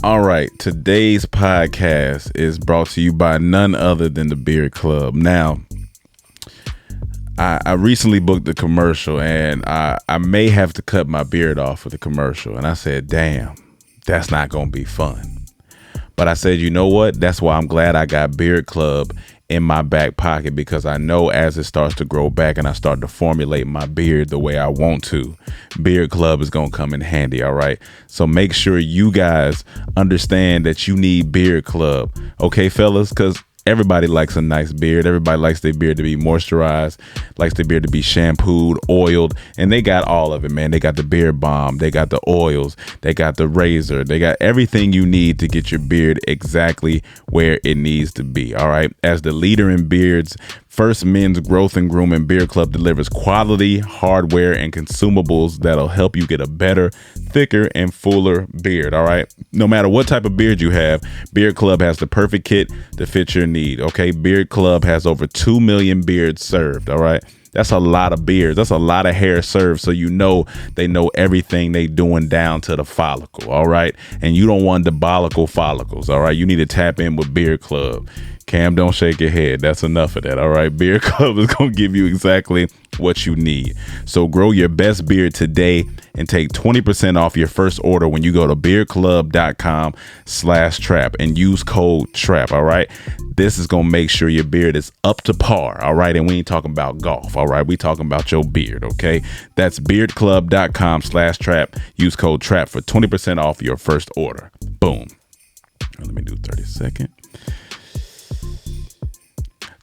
All right, today's podcast is brought to you by none other than the Beard Club. Now, I recently booked the commercial, and I may have to cut my beard off for the commercial. And I said, damn, that's not going to be fun. But I said, you know what? That's why I'm glad I got Beard Club in my back pocket, because I know as it starts to grow back and I start to formulate my beard the way I want to, Beard Club is going to come in handy. All right. So make sure you guys understand that you need Beard Club. Okay, fellas, because everybody likes a nice beard. Everybody likes their beard to be moisturized, likes their beard to be shampooed, oiled, and they got all of it, man. They got the beard balm, they got the oils, they got the razor, they got everything you need to get your beard exactly where it needs to be. All right. As the leader in beards, First Men's Growth and Grooming, Beard Club delivers quality hardware and consumables that'll help you get a better, thicker, and fuller beard. All right. No matter what type of beard you have, Beard Club has the perfect kit to fit your need. Okay. Beard Club has over 2 million beards served. All right. That's a lot of beards. That's a lot of hair served. So you know they know everything they doing down to the follicle. All right. And you don't want diabolical follicles. All right. You need to tap in with Beard Club. Cam, don't shake your head. That's enough of that. All right. Beard Club is going to give you exactly what you need. So grow your best beard today and take 20% off your first order when you go to beardclub.com/trap and use code TRAP. All right. This is going to make sure your beard is up to par. All right. And we ain't talking about golf. All right. We talking about your beard. OK, that's beardclub.com/trap. Use code TRAP for 20% off your first order. Boom. Let me do 30 seconds.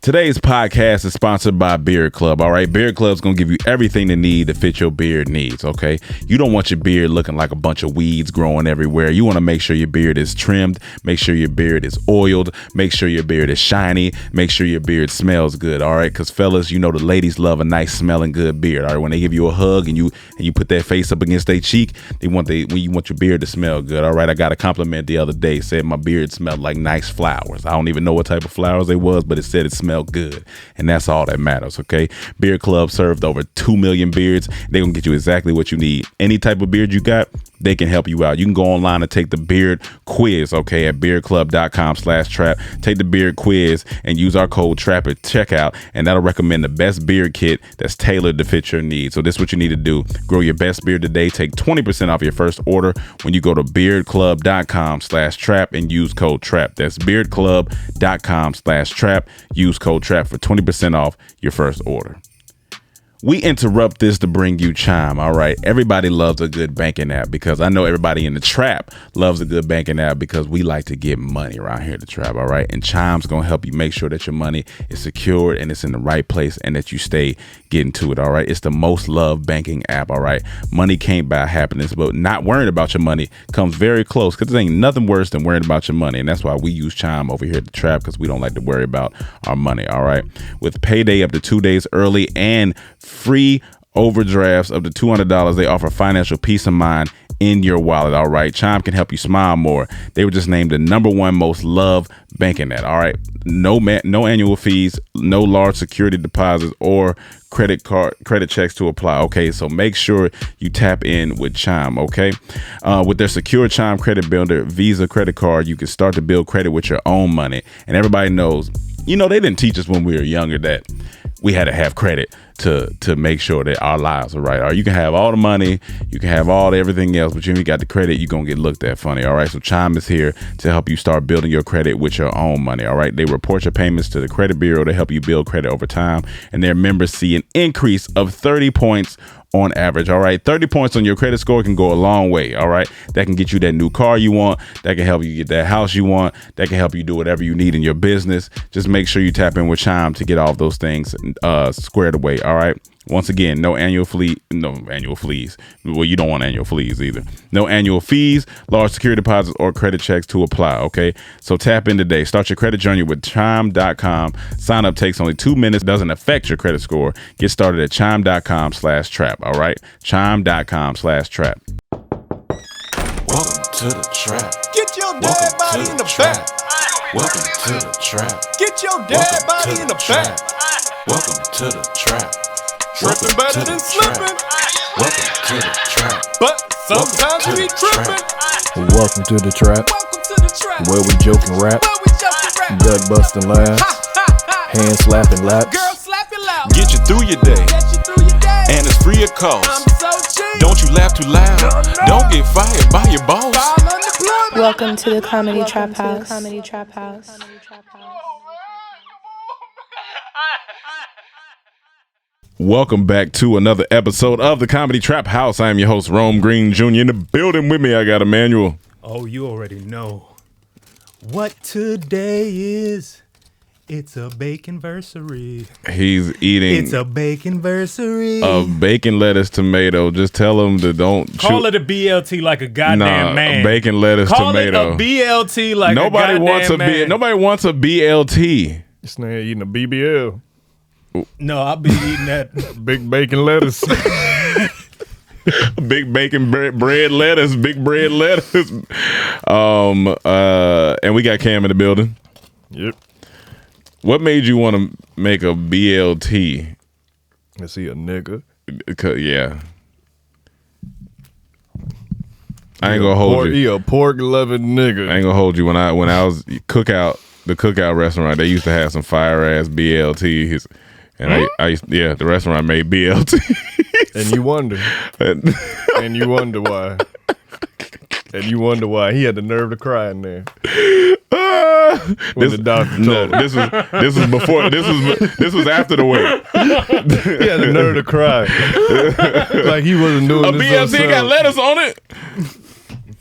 Today's podcast is sponsored by Beard Club. All right. Beard Club is going to give you everything they need to fit your beard needs. OK, you don't want your beard looking like a bunch of weeds growing everywhere. You want to make sure your beard is trimmed. Make sure your beard is oiled. Make sure your beard is shiny. Make sure your beard smells good. All right. Because fellas, you know, the ladies love a nice smelling good beard. All right. When they give you a hug and you put that face up against their cheek, when you want your beard to smell good. All right. I got a compliment the other day. Said my beard smelled like nice flowers. I don't even know what type of flowers they was, but it said it smelled good, and that's all that matters. Okay, Beard Club served over 2 million beards. They're gonna get you exactly what you need. Any type of beard you got, they can help you out. You can go online and take the beard quiz, okay, at beardclub.com/trap. Take the beard quiz and use our code TRAP at checkout, and that'll recommend the best beard kit that's tailored to fit your needs. So this is what you need to do. Grow your best beard today. Take 20% off your first order when you go to beardclub.com/trap and use code TRAP. That's beardclub.com/trap. Use code TRAP for 20% off your first order. We interrupt this to bring you Chime. All right. Everybody loves a good banking app, because I know everybody in the trap loves a good banking app, because we like to get money around here at the trap. All right. And Chime's going to help you make sure that your money is secured and it's in the right place and that you stay getting to it. All right. It's the most loved banking app. All right. Money can't buy happiness, but not worrying about your money comes very close, because there ain't nothing worse than worrying about your money. And that's why we use Chime over here at the trap, because we don't like to worry about our money. All right. With payday up to 2 days early and free overdrafts up to $200, they offer financial peace of mind in your wallet. All right. Chime can help you smile more. They were just named the #1 most loved banking app. All right. No annual fees, no large security deposits or credit checks to apply. Okay. So make sure you tap in with Chime. Okay. With their secure Chime credit builder Visa credit card, you can start to build credit with your own money. And everybody knows, you know, they didn't teach us when we were younger that we had to have credit to make sure that our lives are right. Or you can have all the money, you can have everything else, but you ain't got the credit, you're going to get looked at funny. All right. So Chime is here to help you start building your credit with your own money. All right. They report your payments to the credit bureau to help you build credit over time. And their members see an increase of 30 points on average. All right. 30 points on your credit score can go a long way. All right. That can get you that new car you want. That can help you get that house you want. That can help you do whatever you need in your business. Just make sure you tap in with Chime to get all of those things squared away. All right. Once again, no annual fees. Well, you don't want annual fees either. No annual fees, large security deposits, or credit checks to apply. Okay. So tap in today. Start your credit journey with Chime.com. Sign up takes only 2 minutes. Doesn't affect your credit score. Get started at Chime.com/trap. All right. Chime.com/trap. Welcome to the trap. Get your dead body in the back. Welcome to the trap. Get your dead body in the back. Welcome to the trap. Tripping better than slipping. Welcome to the trap. But sometimes we tripping. Welcome to the trap, where we joke and rap, gut busting laughs, hand slapping laps. Get you through your day, and it's free of cost. Don't you laugh too loud. Don't get fired by your boss. Welcome to the Comedy Trap House. Comedy Trap House. Welcome back to another episode of the Comedy Trap House. I am your host, Rome Green Jr. In the building with me, I got Emmanuel. Oh, you already know what today is. It's a baconversary. He's eating It's a baconversary. a bacon, lettuce, tomato. Just tell him to don't Call it a BLT like a goddamn man. Bacon, lettuce, Call tomato. it a BLT like Nobody a goddamn wants a man. Nobody wants a BLT. This nigga eating a BBL. No, I'll be eating that. Big bacon lettuce. Big bacon bread lettuce, big bread lettuce. And we got Cam in the building. Yep. What made you want to make a BLT? Is he a nigga? Yeah. I ain't gonna hold you. He a pork loving nigga. I ain't gonna hold you. When I was the cookout restaurant, they used to have some fire ass BLTs, and I used, the restaurant made BLT. And you wonder. And you wonder why. And you wonder why he had the nerve to cry in there. When the doctor told him. This was before. This was after the wait. He had the nerve to cry. Like he wasn't doing A this BLT got lettuce on it.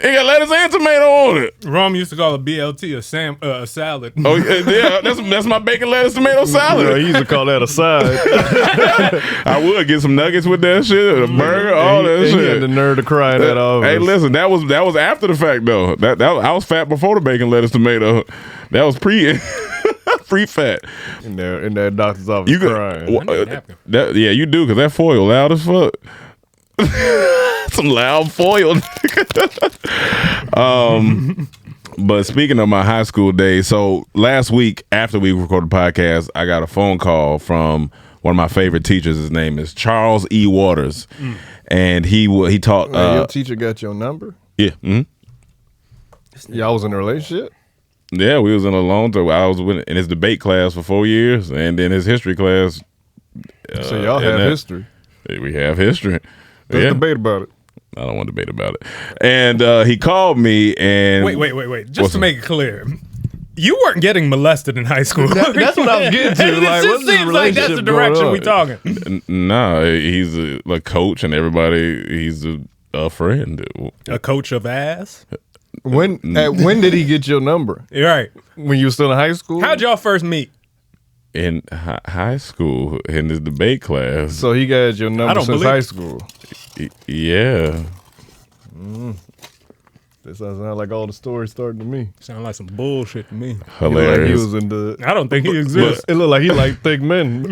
It got lettuce and tomato on it. Rome used to call a BLT a salad. Oh yeah, that's my bacon, lettuce, tomato salad. He used to call that a side. I would get some nuggets with that shit, a burger, all that shit. He had the nerve to cry in that office. Hey, listen, that was after the fact though. That I was fat before the bacon, lettuce, tomato. That was pre-fat. In that doctor's office crying. You do, because that foil loud as fuck. Some loud foil. But speaking of my high school days, so last week after we recorded the podcast, I got a phone call from one of my favorite teachers. His name is Charles E. Waters, and he taught. Your teacher got your number? Yeah. Y'all was in a relationship? Yeah, we was in a long time. I was in his debate class for 4 years, and then his history class. So y'all have history. We have history. Let's debate about it. I don't want to debate about it. And he called me and... Wait. Just to make it clear, you weren't getting molested in high school. That's what I was getting to. Like, It seems like that's the direction we talking. Nah, he's a coach and everybody, he's a friend. A coach of ass? When did he get your number? You're right. When you were still in high school? How'd y'all first meet? In high school, in his debate class. So he got your number since high school? Yeah. That sounds like all the stories starting to me. Sound like some bullshit to me. Hilarious. He was in the... I don't think he exists. It looked like he liked thick men.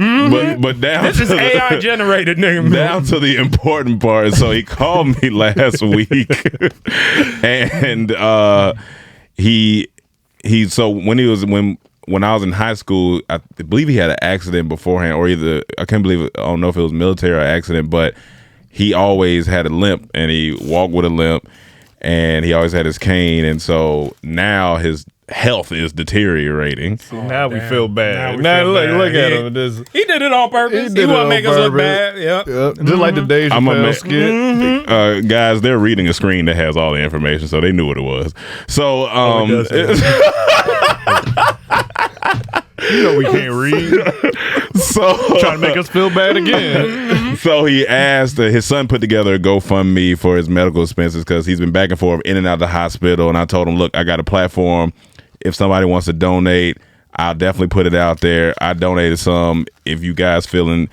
But down This is AI generated, nigga. down to the important part. So he called me last week, and so when I was in high school, I believe he had an accident beforehand, or either I don't know if it was military or accident, but he always had a limp and he walked with a limp, and he always had his cane, and so now his health is deteriorating. So now we feel bad. Now look at him. He did it on purpose. He want to make us look bad. Yep. Just like the Dave Chappelle skit. Guys, they're reading a screen that has all the information, so they knew what it was. So you know we can't read. So trying to make us feel bad again. So he asked, his son put together a GoFundMe for his medical expenses because he's been back and forth in and out of the hospital. And I told him, look, I got a platform. If somebody wants to donate, I'll definitely put it out there. I donated some. If you guys feeling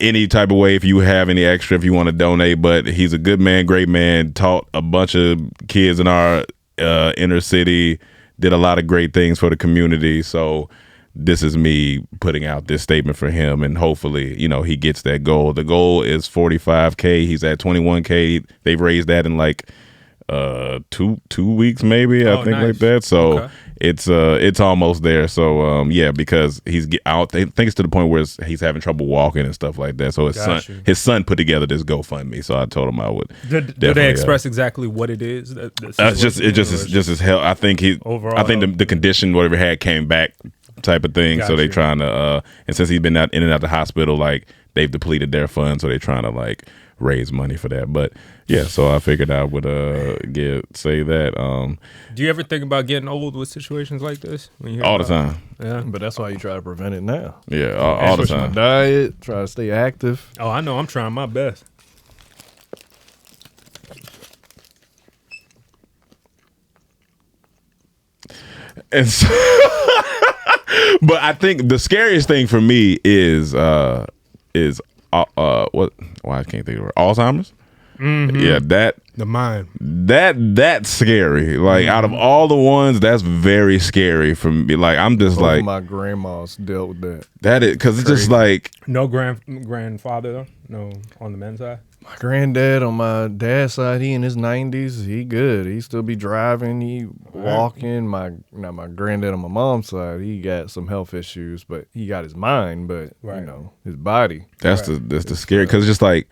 any type of way, if you have any extra, if you want to donate. But he's a good man, great man, taught a bunch of kids in our inner city, did a lot of great things for the community. So this is me putting out this statement for him, and hopefully, he gets that goal. The goal is $45K. He's at $21K. They've raised that in like 2 weeks, maybe. I think nice. Like that. So it's almost there. So yeah, because he's I think it's to the point where he's having trouble walking and stuff like that. So his son put together this GoFundMe. So I told him I would. Did they express exactly what it is? It's just his health. I think the condition whatever he had came back type of thing. So they trying to and since he's been in and out the hospital, like they've depleted their funds, so they're trying to like raise money for that. But yeah, so I figured I would say that. Do you ever think about getting old with situations like this? All the time. Yeah, but that's why you try to prevent it now. Yeah, all the time. My diet, try to stay active. Oh, I know. I'm trying my best. And so, but I think the scariest thing for me is what? Why I can't think of it. Alzheimer's. Mm-hmm. Yeah, the mind. That's scary. Like out of all the ones, that's very scary for me. Like I'm just like my grandma's dealt with that. That is because it's just like no grandfather though. No, on the men's side. My granddad on my dad's side, he in his 90s. He good. He still be driving. He walking. My granddad on my mom's side, he got some health issues, but he got his mind, but you know his body. That's the scary because it's just like.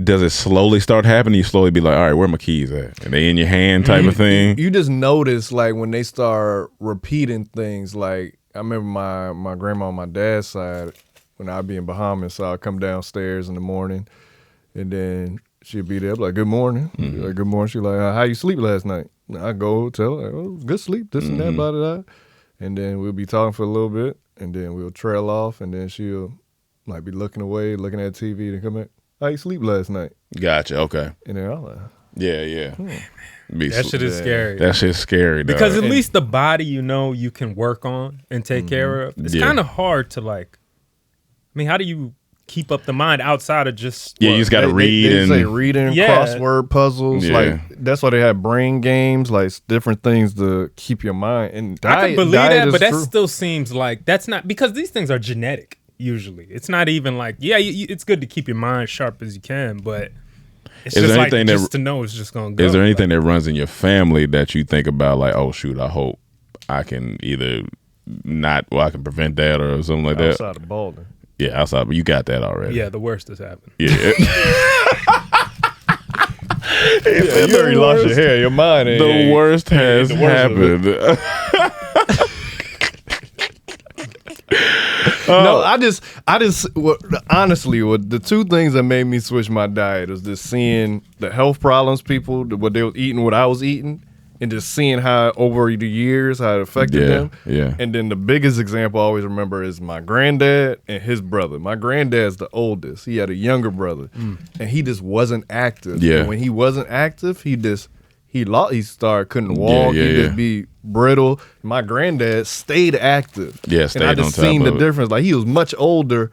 Does it slowly start happening? You slowly be like, all right, where are my keys at? And they in your hand type of thing? You just notice, like, when they start repeating things. Like, I remember my grandma on my dad's side, when I'd be in Bahamas, so I'd come downstairs in the morning, and then she'd be there, like, good morning. Mm-hmm. Like, good morning. She'd like, how you sleep last night? And I go tell her, oh, good sleep, this and that, blah, blah, blah. And then we'll be talking for a little bit, and then we'll trail off, and then she'll, like, be looking away, looking at TV, and come back. How you sleep last night? Gotcha. Okay. And then I'm like, yeah. That shit is scary. That shit's scary, dog. Because at least the body, you can work on and take care of. It's kind of hard to like. I mean, how do you keep up the mind outside of just? Yeah, you just got to read they and say reading, crossword puzzles. Yeah. Like that's why they have brain games, like different things to keep your mind. And diet, I can believe that, but that true. still seems like that's not because these things are genetic. Usually, it's not even like it's good to keep your mind sharp as you can, but it's just like just to know it's just gonna go. Is there anything that runs in your family that you think about, like, oh shoot, I hope I can either I can prevent that or something like that? Outside of balding. Yeah, outside, but you got that already. Yeah, the worst has happened. Yeah. You already lost your hair. Your mind ain't. The worst has happened. No, I just honestly, the two things that made me switch my diet is just seeing the health problems people, what they was eating, what I was eating, and just seeing how over the years how it affected them. Yeah. And then the biggest example I always remember is my granddad and his brother. My granddad's the oldest. He had a younger brother, and he just wasn't active. Yeah. And when he wasn't active, he started couldn't walk. He'd just be brittle. My granddad stayed active. Yeah, stayed on top of it. And I just seen the difference. Like he was much older,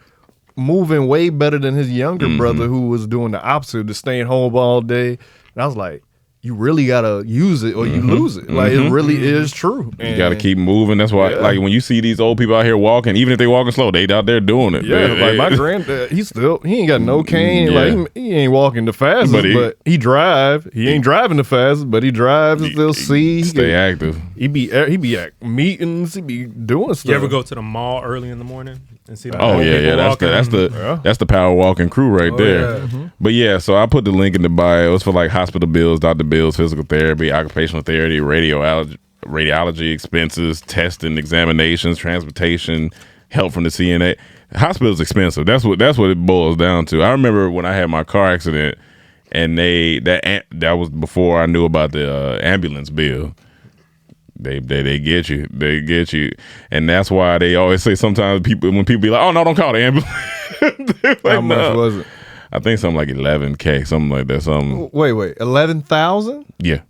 moving way better than his younger brother who was doing the opposite, just staying home all day. And I was like, you really gotta use it or you lose it. Like it really is true. You gotta keep moving. That's why, like when you see these old people out here walking, even if they walking slow, they out there doing it. Yeah, like my granddad, he ain't got no cane. Like he ain't walking the fastest, but he drive. He ain't driving the fastest, but he drives and still see. Stay active. He be at meetings. He be doing stuff. You ever go to the mall early in the morning and see? Oh yeah. That's the power walking crew right there. Yeah. But yeah, so I put the link in the bio. It's for like hospital bills, doctor bills, physical therapy, occupational therapy, radiology expenses, testing, examinations, transportation, help from the CNA. Hospital is expensive. That's what it boils down to. I remember when I had my car accident, and that was before I knew about the ambulance bill. They get you. They get you. And that's why they always say sometimes when people be like, oh no, don't call the ambulance. Like, how much was it? I think something like $11,000, something like that. Something. Wait, 11,000? Yeah.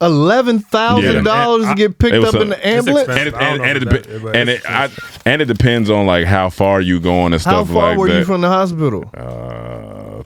$11,000 to get picked up in the ambulance? And it depends on like how far you going and stuff like that. How far were you from the hospital?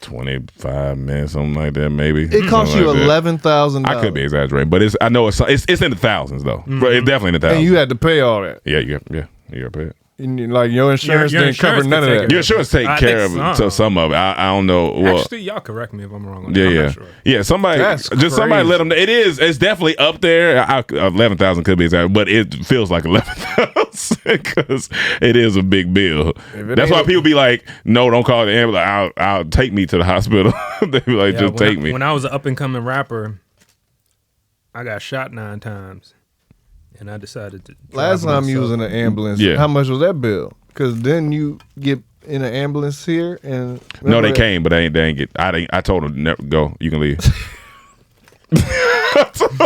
25 minutes, something like that, maybe. It cost you $11,000. I could be exaggerating, but I know it's in the thousands though. But it's definitely in the thousands. And you had to pay all that. Yeah, you gotta pay it. Like your insurance Your didn't cover insurance none of could that. take Your insurance take I care think of some. some of it. I don't know. Well, Actually, y'all correct me if I'm wrong on yeah, that. I'm yeah, not sure. yeah. Somebody, That's just somebody crazy. let them. It is. It's definitely up there. 11,000 could be exact, but it feels like 11,000 because it is a big bill. That's why people be like, "No, don't call the ambulance. I'll take me to the hospital." They be like, "Just take me." When I was an up and coming rapper, I got shot 9 times, and I decided to. Last drive time you was in myself. an ambulance, Yeah. how much was that bill? Because then you get in an ambulance here and No, they remember came, but they ain't get. I told them never go. You can leave. I told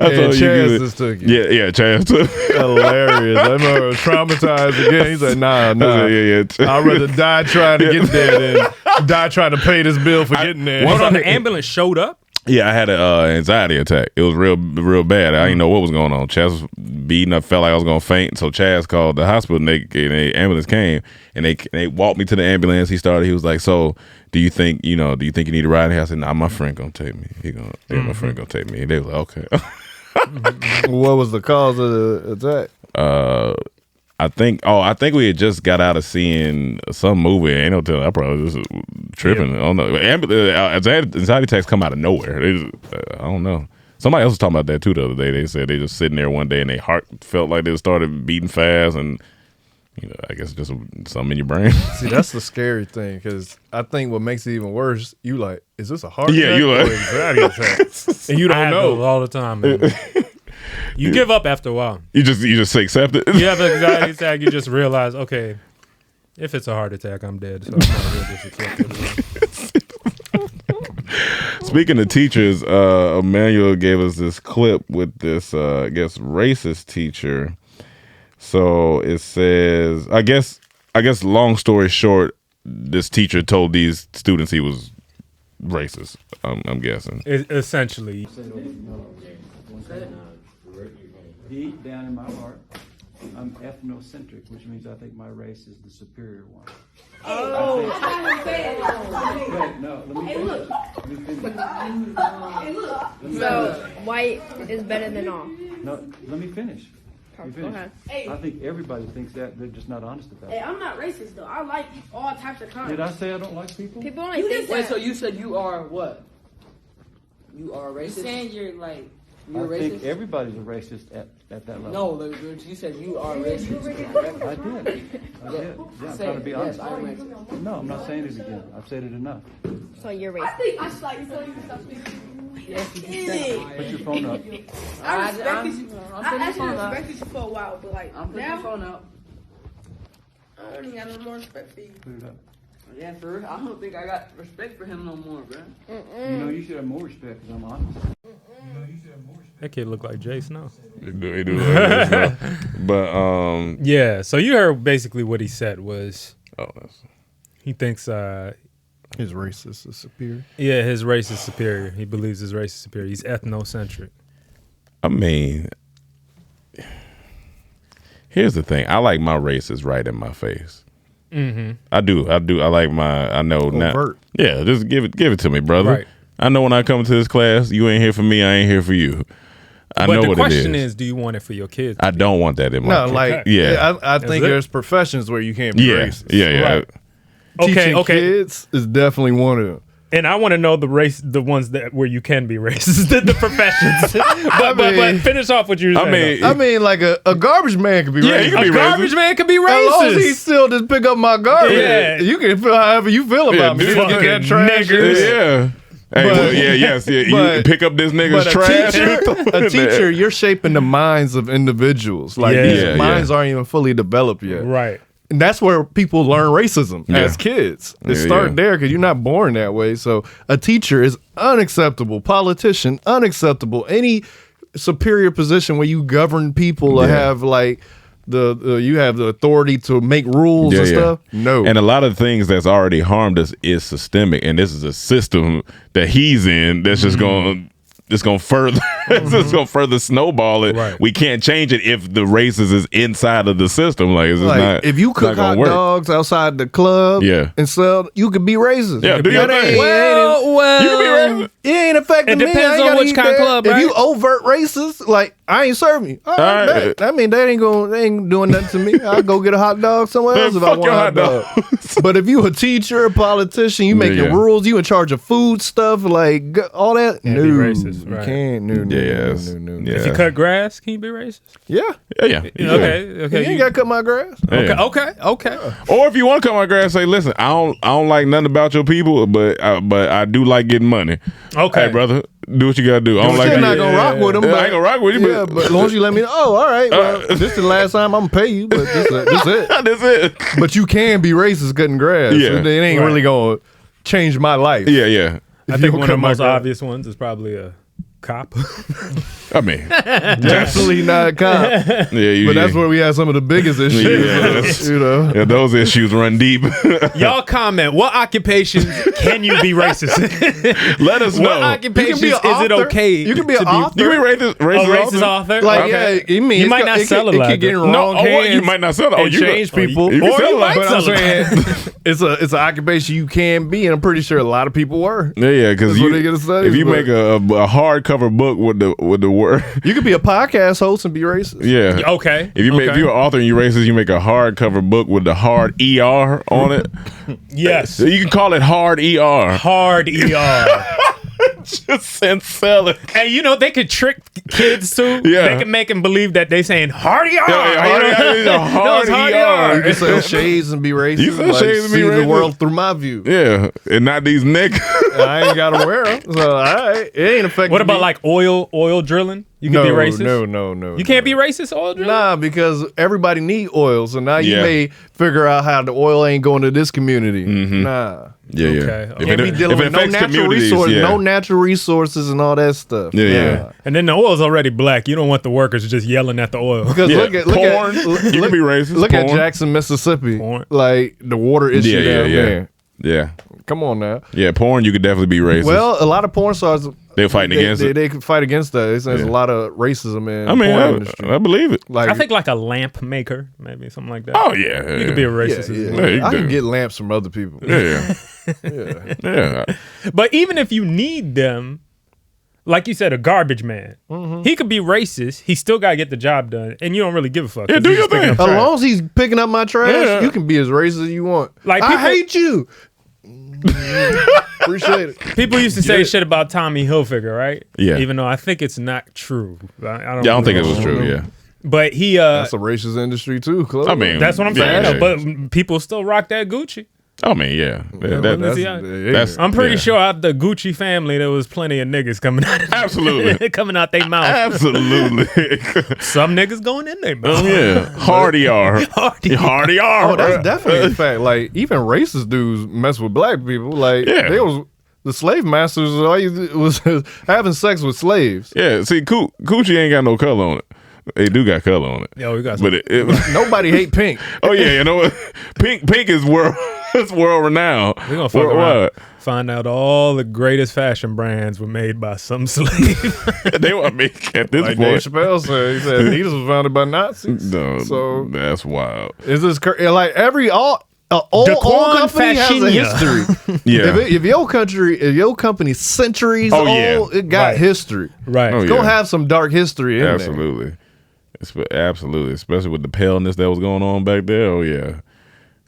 And you Chaz can- just took you. Yeah, Chaz took. Hilarious. I remember I was traumatized again. He's like, nah. Yeah. I'd rather die trying to get there than die trying to pay this bill for getting there. Hold on, the ambulance showed up. Yeah, I had an anxiety attack. It was real bad. I didn't know what was going on. Chaz was beating. I felt like I was going to faint. So Chaz called the hospital, and the ambulance came, and they walked me to the ambulance. He was like, "So, do you think you need a ride?" And I said, "Nah, my friend gonna take me. My friend gonna take me." And they was like, "Okay." What was the cause of the attack? I think we had just got out of seeing some movie. Ain't no telling. I probably was just tripping. I don't know. Anxiety attacks come out of nowhere. I don't know. Somebody else was talking about that too the other day. They said they just sitting there one day and their heart felt like they started beating fast, and I guess just something in your brain. See, that's the scary thing because I think what makes it even worse, you like, is this a heart attack? Yeah, you or like- anxiety attack? And you I don't have know. those all the time, man. You give up after a while. You just accept it. You have an anxiety attack. You just realize, okay, if it's a heart attack, I'm dead. So I'm not really just accept it. Speaking of teachers, Emmanuel gave us this clip with this, I guess, racist teacher. So it says, I guess, long story short, this teacher told these students he was racist. I'm guessing. Essentially. Deep down in my heart, I'm ethnocentric, which means I think my race is the superior one. Oh, I didn't say it. Wait, no, let me finish. Hey, look. So, white is better than all. No, let me finish. Go ahead. I think everybody thinks that. They're just not honest about Hey, it. I'm not racist, though. I like all types of kinds. Did I say I don't like people? People only think that. Wait, so you said you are what? You are racist? You saying you're like... You're I think racist? everybody's a racist at that level. No, you said you are racist. I did. Yeah, I'm trying to be honest. Yes, I'm racist. No, I'm not saying it again. I've said it enough. So you're racist. I think I slightly told you to stop speaking. Yes, you said Put your phone up. I respected you. I'm I putting actually your phone up. respected you for a while, but like I'm putting your now, phone up. I don't even got no more respect for you. Put it up. Yeah, for real. I don't think I got respect for him no more, bro. You know, you should have more respect because I'm honest. That kid looked like Jay Snow. He do like that. But Yeah, so you heard basically what he said was he thinks His racist is superior. his race is superior. He believes his race is superior. He's ethnocentric. I mean, here's the thing. I like my race is right in my face. Mm-hmm. I do. I like my. I know now. Overt. Yeah, just give it to me, brother. Right. I know when I come to this class, you ain't here for me. I ain't here for you. I But know the what question it is. do you want it for your kids? I don't want that in my. No, kid. like, yeah, I think it? there's professions where you can't be racist. yeah. Right. Teaching Okay. kids is definitely one of them. And I want to know the ones that where you can be racist, the professions. but finish off what you were saying. I mean, like a garbage man could be Yeah, racist. he can be a garbage man can be As long as he racist. still just pick up my garbage. Yeah. You can feel however you feel about me. dude, You get that trash. niggers. Yeah. Hey, well, yes. You but- pick up this nigga's But trash. a teacher, you're shaping the minds of individuals. Like Yeah. these Yeah, minds aren't even fully developed yet. Right. And that's where people learn racism as kids. It started there because you're not born that way. So a teacher is unacceptable. Politician, unacceptable. Any superior position where you govern people or have like you have the authority to make rules and stuff. No. And a lot of things that's already harmed us is systemic, and this is a system that he's in that's just going. It's gonna further, it's just gonna further snowball it. Right. We can't change it if the racist is inside of the system. Like, it's just like not. if you cook not gonna hot work. dogs outside the club Yeah. and sell, you could be racist. Yeah, do your That thing. ain't- Well, You can be racist. It ain't affecting It me. depends I ain't on gotta which eat kind of that. club, If right? you overt racist, like I ain't serving you. All right. I mean, they ain't doing nothing to me. I'll go get a hot dog somewhere else if I want a hot dog. But if you a teacher, a politician, you making rules, you in charge of food stuff, like all that. Can't be racist, right? You can't. No. If you cut grass, can you be racist? Yeah. Okay. You ain't gotta cut my grass. Okay. Or if you want to cut my grass, say, listen, I don't like nothing about your people, but I do like getting money. Okay, hey, brother, do what you gotta do. I don't like. You're not gonna rock with them. I ain't gonna rock with you. Yeah, but as long as you let me know. Oh, all right. Well, this is the last time I'm gonna pay you, but this it. That's it. But you can be racist cutting grass. Yeah. It ain't really gonna change my life. Yeah. I think one of the most obvious ones is probably a cop. I mean, definitely not a cop. But that's where we have some of the biggest issues. Yeah, those issues run deep. Y'all comment. What occupations can you be racist? Let us know. What occupations is it okay? You can be an author. You can be racist author. Like, you might not sell a lot. It could get in wrong hands. You might not sell it. And change people. You But might I'm saying it's an occupation you can be, and I'm pretty sure a lot of people were. Yeah, because if you make a hardcover book with the word, you could be a podcast host and be racist. Yeah. Okay. If you're an author and you're racist, you make a hardcover book with the hard ER on it. Yes. So you can call it hard ER. Hard ER. Just and sell it. And they could trick kids too. Yeah. They can make them believe that they saying hard ER. Hard ER. You can sell shades and be racist. You sell shades and be see racist. the world through my view. Yeah, and not these niggas. I ain't gotta wear them, so all right. It ain't affecting. What about me. like oil drilling? You can be racist. No. You can't be racist oil drilling. Nah, because everybody need oil. So now you may figure out how the oil ain't going to this community. Mm-hmm. Nah. Yeah. Okay. Can't be dealing with no natural resources and all that stuff. Yeah. And then the oil's already black. You don't want the workers just yelling at the oil. Because look at porn. You can be racist. Look porn. at Jackson, Mississippi. Porn. Like the water issue down there. Yeah. Come on now. Yeah, porn, you could definitely be racist. Well, a lot of porn stars, they're fighting against it. They could fight against that. There's a lot of racism in the porn industry. I believe it. I think like a lamp maker, maybe something like that. Oh, yeah. You could be a racist. Yeah, I can get lamps from other people. Yeah. But even if you need them, like you said, a garbage man, he could be racist. He still got to get the job done, and you don't really give a fuck. Yeah, do your thing. As long as he's picking up my trash, you can be as racist as you want. Like I hate you. Appreciate it. People used to say shit about Tommy Hilfiger, right? Yeah. Even though I think it's not true. I don't think it was true. Yeah. But he. That's a racist industry too. Chloe. I mean, that's what I'm saying. But people still rock that Gucci. I mean, yeah. I'm pretty sure out the Gucci family there was plenty of niggas coming out. Absolutely. Coming out their mouth. Absolutely. Some niggas going in their mouth. Yeah. Hard ER. Hard ER. Oh, that's definitely a fact. Like even racist dudes mess with black people. Like they was the slave masters was having sex with slaves. Yeah. See, Gucci ain't got no color on it. They do got color on it. Yeah, we got. But nobody hate pink. Oh yeah, you know what? Pink is world. It's world renowned. We're gonna fuck around, find out all the greatest fashion brands were made by some slave. They want me at this like point. Dave Chappelle said, he said Adidas was founded by Nazis. No, so that's wild. Is this like all company has a history? Yeah. If your company's centuries old, it got history. Right. It's gonna have some dark history in Absolutely. Absolutely. Especially with the paleness that was going on back there. Oh yeah.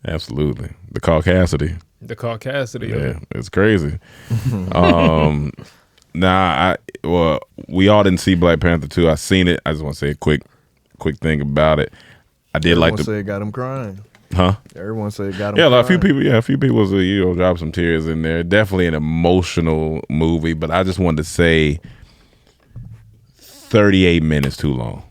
Absolutely. The caucasity. Yeah. It's crazy. We all didn't see Black Panther 2. I seen it. I just want to say a quick thing about it. I did Everyone like the say it got him crying. Huh? Everyone say it got him. Yeah, crying. a few people drop some tears in there. Definitely an emotional movie, but I just wanted to say 38 minutes too long.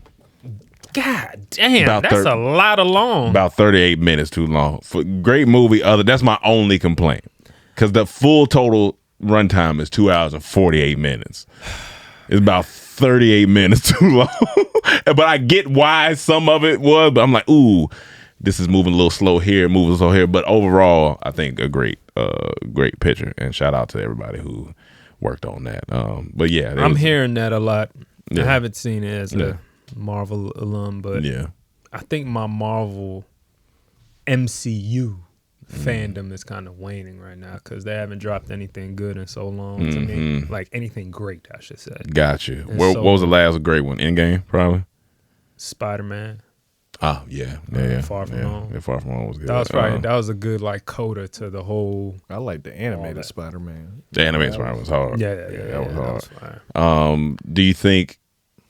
God damn, that's a lot of long. About 38 minutes too long. For great movie, that's my only complaint. Because the full total runtime is 2 hours and 48 minutes. It's about 38 minutes too long. But I get why some of it was, but I'm like, ooh, this is moving a little slow here, moving slow here. But overall, I think a great picture. And shout out to everybody who worked on that. But yeah. I'm hearing that a lot. Yeah. I haven't seen it as a Marvel alum, but I think my Marvel MCU fandom is kind of waning right now because they haven't dropped anything good in so long. To me, like anything great, I should say. Got you. What was the last great one? Endgame, probably. Spider-Man. Oh yeah. Far From Home. Yeah, Far From Home was good. That was probably that was a good like coda to the whole. I like the animated Spider-Man. The animated Spider-Man was hard. Yeah, that was hard. That was Do you think?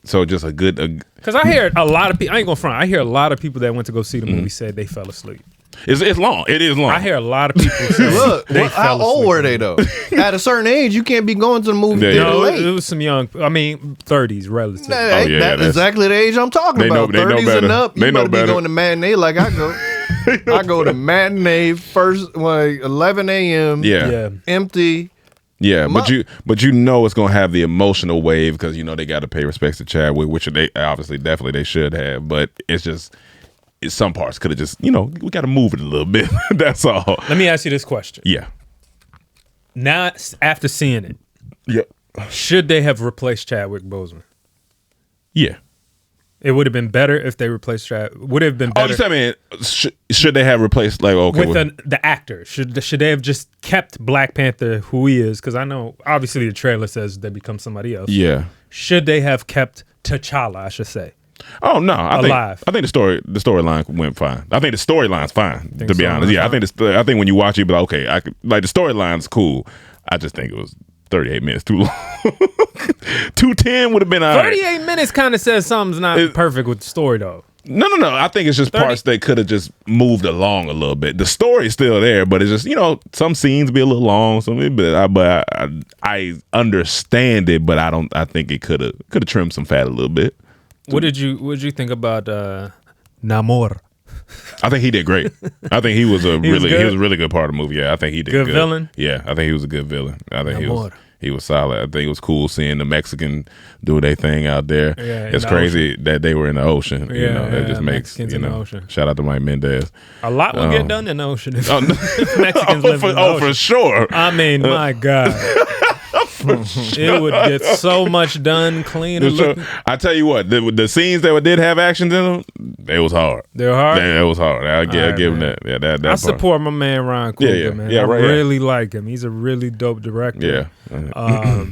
So just a good. Because I hear a lot of people. I ain't gonna front. I hear a lot of people that went to go see the movie said they fell asleep. It's long. It is long. I hear a lot of people say Look, how old were they though? At a certain age, you can't be going to the movie theater late. It was some young. I mean, 30s relative. That's exactly the age I'm talking about. 30s and up. You better be going to matinee like I go. I go to matinee first, like 11 a.m. Yeah. Empty. Yeah, but you know it's gonna have the emotional wave because you know they got to pay respects to Chadwick, which they obviously definitely they should have. But it's just some parts could have just we got to move it a little bit. That's all. Let me ask you this question. Yeah. Now after seeing it, should they have replaced Chadwick Boseman? Yeah. It would have been better if they replaced Chadwick. Would have been better. Oh, I mean, should they have replaced with the actor? Should they have just kept Black Panther who he is? Because I know obviously the trailer says they become somebody else. Yeah. Should they have kept T'Challa? I should say. Oh no, I alive. think the storyline went fine. I think the storyline's fine. To be honest, yeah, I think when you watch it, but okay, I could, like the storyline's cool. I just think it was 38 minutes too long. 210 would have been all 38 minutes kind of says something's not perfect with the story though. No. I think it's just parts they could have just moved along a little bit. The story's still there, but it's just some scenes be a little long. But I understand it, but I think it could have trimmed some fat a little bit. What did you think about Namor? I think he did great. I think he was a really good part of the movie. Yeah, I think he did good. Villain. Yeah, I think he was a good villain. I think he was solid. I think it was cool seeing the Mexican do their thing out there. Yeah, it's crazy that they were in the ocean. That just makes in the ocean. Shout out to Mike Mendez. A lot will get done in the ocean if Mexicans live in the ocean. For sure. I mean, my God. It would get so much done clean. I tell you what, the scenes that did have actions in them, they was hard. They were hard. It was hard. I'll give him that. Yeah, that. I support my man Ryan Coogler, man. I really like him. He's a really dope director. Yeah.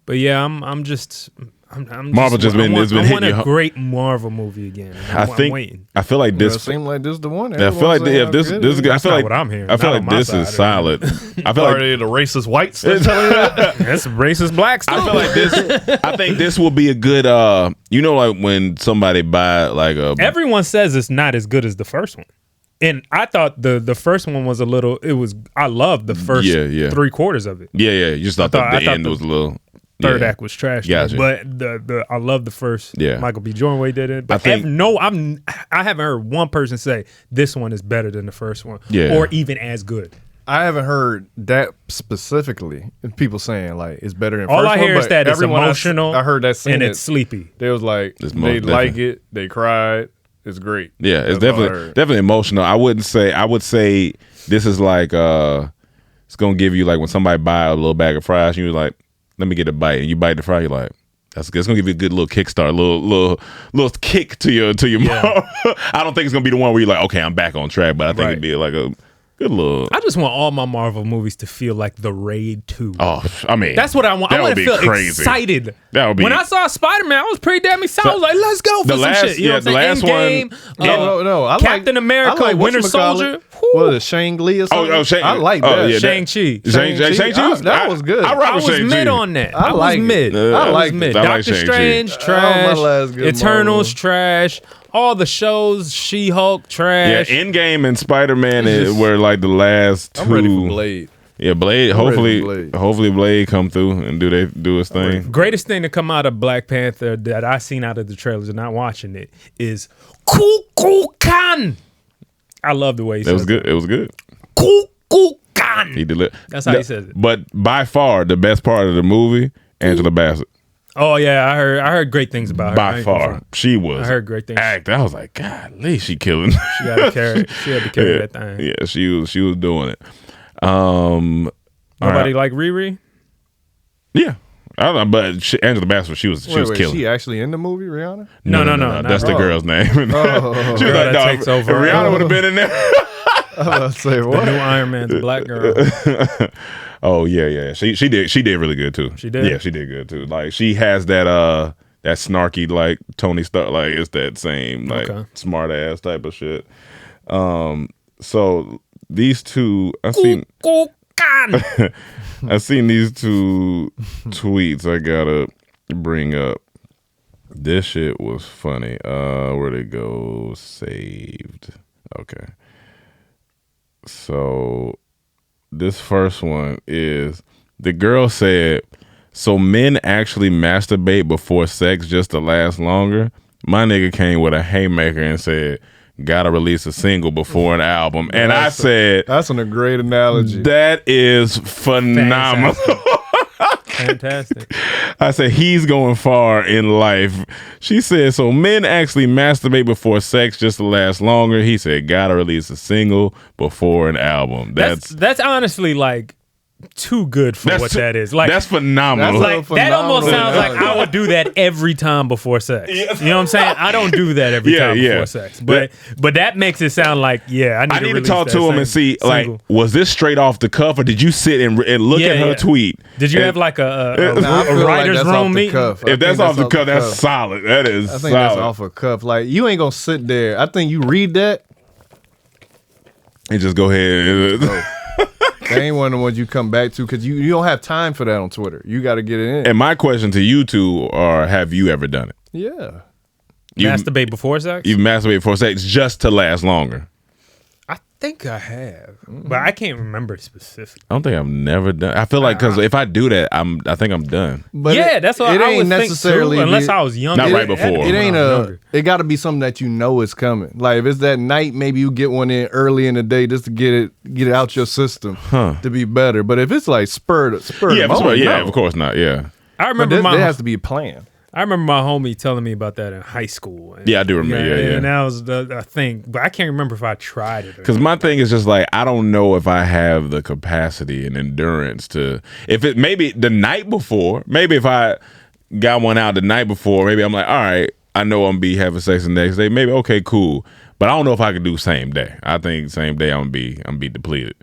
But yeah, I'm just. Marvel just been hitting you. I want a great Marvel movie again. I'm waiting. I feel like this. It seems like this is the one. I feel like this. I feel like what I'm hearing. I feel like this is solid. I feel like the racist whites. That's racist blacks. I feel like this. I think this will be a good. Like when somebody buy like a. Everyone says it's not as good as the first one. And I thought the first one was a little. I loved the first 3/4 of it. Yeah. You just thought the end was a little. Third act was trash, gotcha. But I love the first. Michael B. Jordan way did it. But I haven't heard one person say this one is better than the first one, or even as good. I haven't heard that specifically. People saying like it's better than the all first I hear one, is that it's emotional. I heard that scene and it's sleepy. They was like they like it, they cried. It's great. Yeah, it's definitely emotional. I would say this is like it's gonna give you like when somebody buy a little bag of fries, and you're like, let me get a bite, and you bite the fry, you're like, that's good. It's gonna give you a good little kickstart, little kick to your mouth. I don't think it's gonna be the one where you're like, okay, I'm back on track, but I think it'd be like a good little. I just want all my Marvel movies to feel like The Raid 2. Oh, I mean, that's what I want. I want to feel crazy. excited. That would be. When I saw Spider-Man, I was pretty damn excited. I was like, let's go for some shit. You know what I'm saying? No, I Captain America, Winter Soldier. What is it, Shang-Li or something? I like that. Shang-Chi. Shang-Chi. That was good. I was mid on that. I was mid. I like mid. Doctor Strange, trash. Eternals, trash. All the shows, She-Hulk, trash. Yeah, Endgame and Spider-Man were like the last two. I'm ready for Blade. Yeah, Blade. Hopefully Blade come through and do his thing. Greatest thing to come out of Black Panther that I seen out of the trailers and not watching it is cookin. I love the way he says it. It was good. Cookin. He did it. That's how he says it. But by far the best part of the movie, Angela Bassett. Oh yeah, I heard great things about her. By far, she was. I heard great things. I was like, golly, she killing. She had to carry that thing. Yeah, she was doing it. Nobody like Riri? Yeah. I don't know, but Angela Bassett, she was killing. Is she actually in the movie, Rihanna? No. That's the girl's name. She was takes over. Rihanna would have been in there. I was about to say The what? new Iron Man's a black girl. Oh yeah. She did really good too. She did? Yeah, she did good too. Like she has that snarky like Tony Stark, like it's that same like smart ass type of shit. So these two I seen these two tweets I gotta bring up. This shit was funny. Where'd it go? Saved. Okay. So this first one is the girl said, so men actually masturbate before sex just to last longer? My nigga came with a haymaker and said, gotta release a single before an album. And I said, that's a great analogy. That is phenomenal. Fantastic. I said, he's going far in life. She said, so men actually masturbate before sex just to last longer. He said, gotta release a single before an album. That's honestly like too good for what that is. Like that's phenomenal. Like that almost sounds like I would do that every time before sex. You know what I'm saying? I don't do that every time before sex. But that makes it sound like I need to talk to him and see like was this straight off the cuff or did you sit and look at her tweet? Did you have like a writer's room meeting? If that's off the cuff, that's solid. That is I think that's off the cuff. Like you ain't gonna sit there. I think you read that and just go ahead. They ain't one of the ones you come back to because you don't have time for that on Twitter. You got to get it in. And my question to you two are, have you ever done it? Yeah. Masturbate before sex? You masturbate before sex just to last longer? I think I have, but I can't remember specifically. I don't think I've never done. I feel like because if I do that, I think I'm done. But that's what I would think too, unless I was younger. Not right before. It ain't it got to be something that you know is coming. Like if it's that night, maybe you get one in early in the day just to get it out your system to be better. But if it's like spurred moment, of course not. Yeah, I remember there has to be a plan. I remember my homie telling me about that in high school. And, I do remember. Yeah. And that was the thing, but I can't remember if I tried it. Because my thing is just like I don't know if I have the capacity and endurance to. If it maybe the night before, maybe if I got one out the night before, maybe I'm like, all right, I know I'm be having sex the next day. Maybe okay, cool. But I don't know if I could do same day. I think same day I'm be depleted.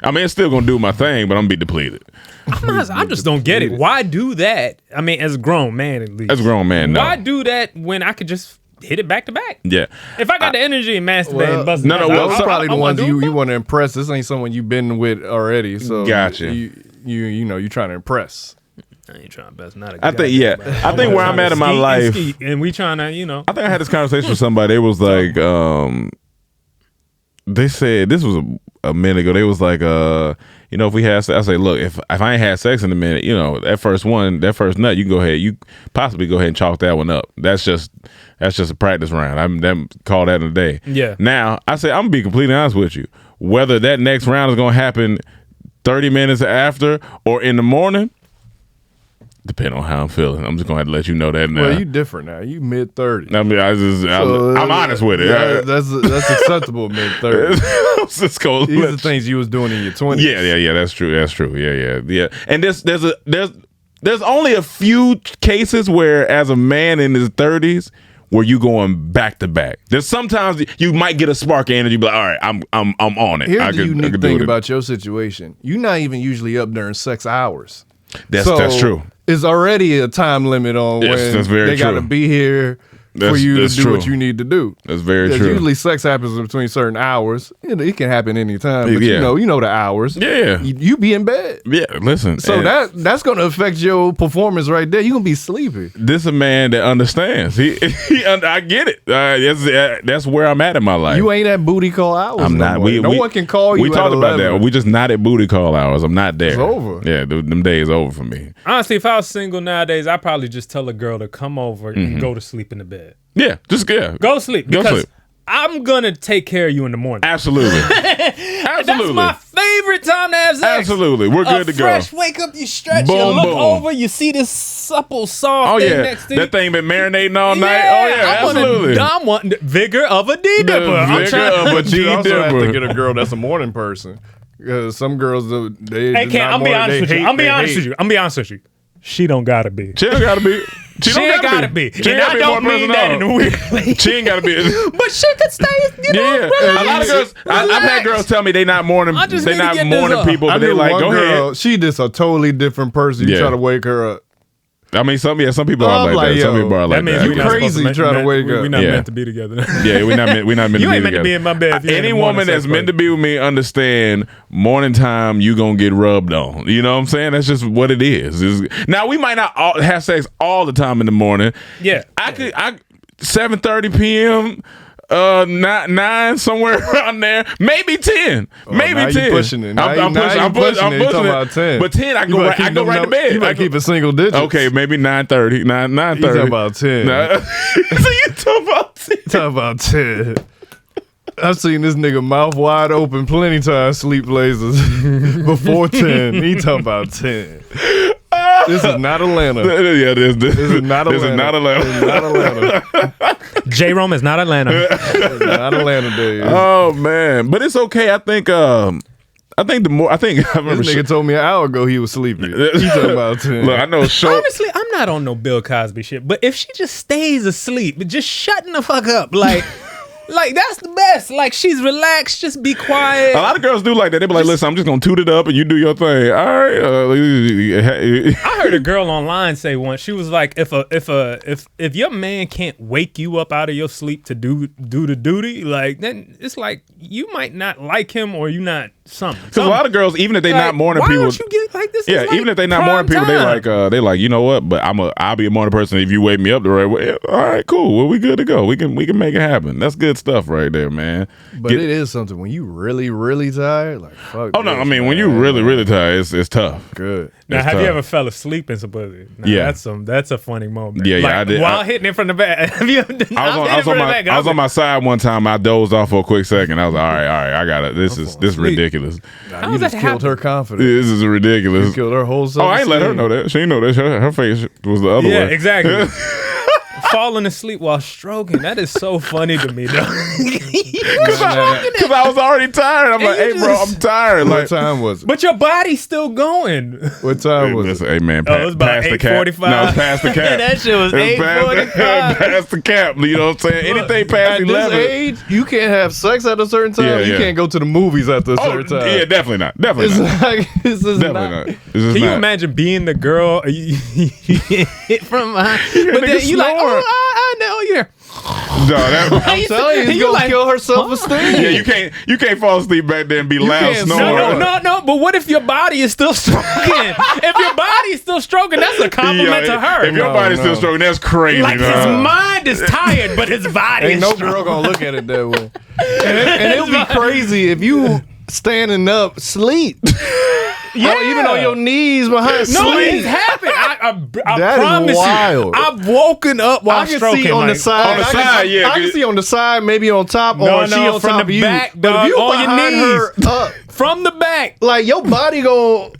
I mean, it's still gonna do my thing, but I'm gonna be depleted. I just don't get it. Why do that? I mean, as a grown man, at least. As a grown man, no. Why do that when I could just hit it back to back? Yeah. If I got the energy and masturbate and bust it's probably the ones you want to impress. This ain't someone you've been with already. So gotcha. You know, you're trying to impress. I ain't trying to best. Not I think I think where I'm at in my life, and we trying to, you know. I think I had this conversation with somebody. It was like, they said this was a minute ago. They was like, you know, if we had sex, I say, look, if I ain't had sex in a minute, you know, that first nut, you can go ahead, you possibly go ahead and chalk that one up. That's just a practice round. I'm call that in a day. Yeah. Now I say I'm gonna be completely honest with you. Whether that next round is gonna happen 30 minutes after or in the morning, depending on how I'm feeling. I'm just gonna have to let you know that now. Well, you different now. You mid-30s. I mean, I'm honest with it. Yeah, that's acceptable mid-30s. These are things you was doing in your 20s. Yeah. That's true. Yeah. And there's only a few cases where, as a man in his 30s, where you going back to back. There's sometimes you might get a spark of energy, but all right, I'm on it. Here's the unique thing about your situation. You're not even usually up during sex hours. That's true. There's already a time limit on when they got to be here for you to do what you need to do. That's very true. Usually sex happens between certain hours. You know, it can happen anytime, but you know the hours. Yeah. You be in bed. Yeah, listen. So that's going to affect your performance right there. You're going to be sleepy. This is a man that understands. I get it. That's where I'm at in my life. You ain't at booty call hours. I'm not. No one can call you. We talked about that. We just not at booty call hours. I'm not there. It's over. Yeah, them days over for me. Honestly, if I was single nowadays, I'd probably just tell a girl to come over and go to sleep in the bed. Yeah, go sleep. Because I'm gonna take care of you in the morning. Absolutely. That's my favorite time to have sex. Absolutely. We're good to go. Fresh wake up, you stretch, boom, you look boom. over, you see this supple, soft thing next to you. That thing been marinating all night. Oh yeah, absolutely. I'm wanting the vigor of a D-dipper. I'm trying of a D-dipper. You also have to get a girl that's a morning person. Because some girls, I'm be honest with you. She don't gotta be. She don't gotta be. She ain't gotta be. She And I don't mean that in a weird way. She ain't gotta be. But she could stay, A lot of girls. I've had girls tell me they not mourning. They not mourning people, but they like, go ahead. She just a totally different person. You try to wake her up. I mean, some people are like that. Some people are like that. That means you crazy trying to wake up. We're not meant to be together. Yeah, we're not meant to be together. You ain't meant to be in my bed. Any woman that's meant to be with me understand morning time you gonna get rubbed on. You know what I'm saying? That's just what it is. Now we might not have sex all the time in the morning. Yeah, I 7:30 p.m. 9 somewhere around there, maybe 10, maybe 10. You pushing it. I'm pushing it. About 10. But 10, I go right to bed. You might keep a single digit. Okay, maybe 9:30, 9:30. You talking about 10? So you talking about 10? Talking about 10. I've seen this nigga mouth wide open plenty times sleep lasers before 10. He talking about 10. This is not Atlanta. Yeah, this is not Atlanta. This is not Atlanta. This is not Atlanta. J-Rome is not Atlanta. It's not Atlanta days. Oh man, but it's okay. I think I remember this nigga told me an hour ago he was sleepy. He talking about 10. Look, I know. Honestly, I'm not on no Bill Cosby shit. But if she just stays asleep, just shutting the fuck up, like that's the best. Like she's relaxed, just be quiet. A lot of girls do like that. They be like, "Listen, I'm just gonna toot it up and you do your thing." All right. I heard a girl online say once. She was like, "If your man can't wake you up out of your sleep to do the duty, like then it's like you might not like him or you not something." Because a lot of girls, even if they not morning people, why don't you get like this? Yeah, even if they not morning people, they like, you know what? But I'll be a morning person if you wake me up the right way. All right, cool. Well, we good to go. We can make it happen. That's good stuff right there, man. But it is something when you really tired, like fuck. Oh no, I mean when you really tired, it's tough. Good. Now, have you ever fell asleep in some pussy? Yeah, that's a funny moment. Yeah, like, I did. While hitting it from the back. I was on my side one time. I dozed off for a quick second. I was like, all right, I got it. This is ridiculous. Nah, you just killed her confidence. This is ridiculous. You killed her whole self. Oh, I ain't let her know that. She didn't know that. Her face was the other way. Yeah, exactly. Falling asleep while stroking. That is so funny to me, though. Because I was already tired. I'm like, hey, bro, I'm tired. What time was it? But your body's still going. What time was it? Hey, man, it was about 8:45. No, it was past the cap. That shit was 8:45. Past the cap. You know what I'm saying? Anything past 11. At this age, you can't have sex at a certain time. Yeah. You can't go to the movies at a certain time. Yeah, definitely not. Definitely not. This is definitely not. Can you imagine being the girl hit from behind? But then you like, I know you're. No, I'm telling you, it's gonna kill her self-esteem. Yeah, you can't fall asleep back there and be loud snoring. No. But what if your body is still stroking? If your body is still stroking, that's a compliment to her. If your body's still stroking, that's crazy. Like his mind is tired, but his body ain't is no strong. girl gonna look at it that way. And it'll be crazy if you standing up sleep. Yeah. Even on your knees behind sleep. No, it's happened. I that promise is wild. you. I've woken up while I can stroking. see on the side. On the side, yeah. I can see on the side, maybe on top, No, or she on from top the of you. back, But dog, if you on your behind knees. her up, From the back. like your body gon'.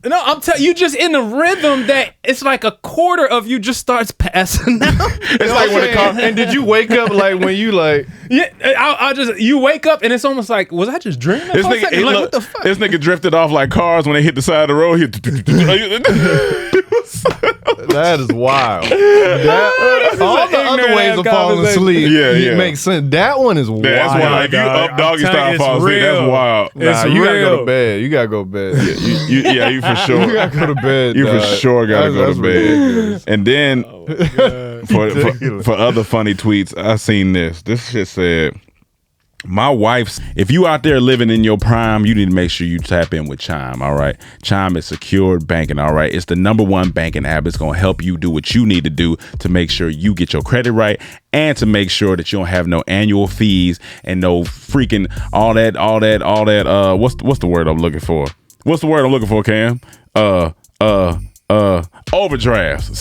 No, I'm telling you, just in a rhythm that it's like a quarter of you just starts passing out. It's like when the car. And did you wake up like when you like? Yeah, I just you wake up and it's almost like, was I just dreaming? This for a nigga, second? Like, what the fuck? This nigga drifted off like cars when they hit the side of the road. That is wild. All the other ways of falling asleep, yeah, makes sense. That one is wild. That's why if you up doggy style fall asleep, that's wild. Nah, you gotta go to bed. You gotta go to bed. You for sure. You gotta go to bed. You for dog. sure gotta go to bed. Ridiculous. And then for other funny tweets, I seen this. This shit said, my wife's, if you out there living in your prime, you need to make sure you tap in with Chime, all right? Chime is secured banking, all right? It's the #1 banking app. It's going to help you do what you need to do to make sure you get your credit right and to make sure that you don't have no annual fees and no freaking all that, what's the word I'm looking for? What's the word I'm looking for, Cam? Overdrafts.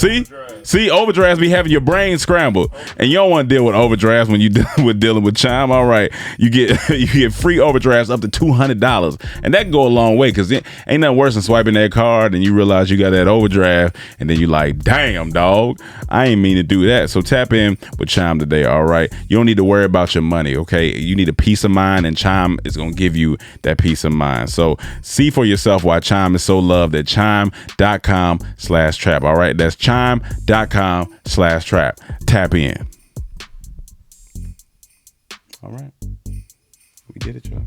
See, overdrafts be having your brain scrambled, and you don't want to deal with overdrafts when you dealing with Chime. All right, you get free overdrafts up to $200, and that can go a long way because it ain't nothing worse than swiping that card and you realize you got that overdraft, and then you like, damn, dog, I ain't mean to do that. So tap in with Chime today. All right, you don't need to worry about your money. Okay, you need a peace of mind, and Chime is gonna give you that peace of mind. So see for yourself why Chime is so loved at chime.com/traphouse. chime.com/trap. All right, that's chime.com/trap. Tap in. All right, we did it, y'all.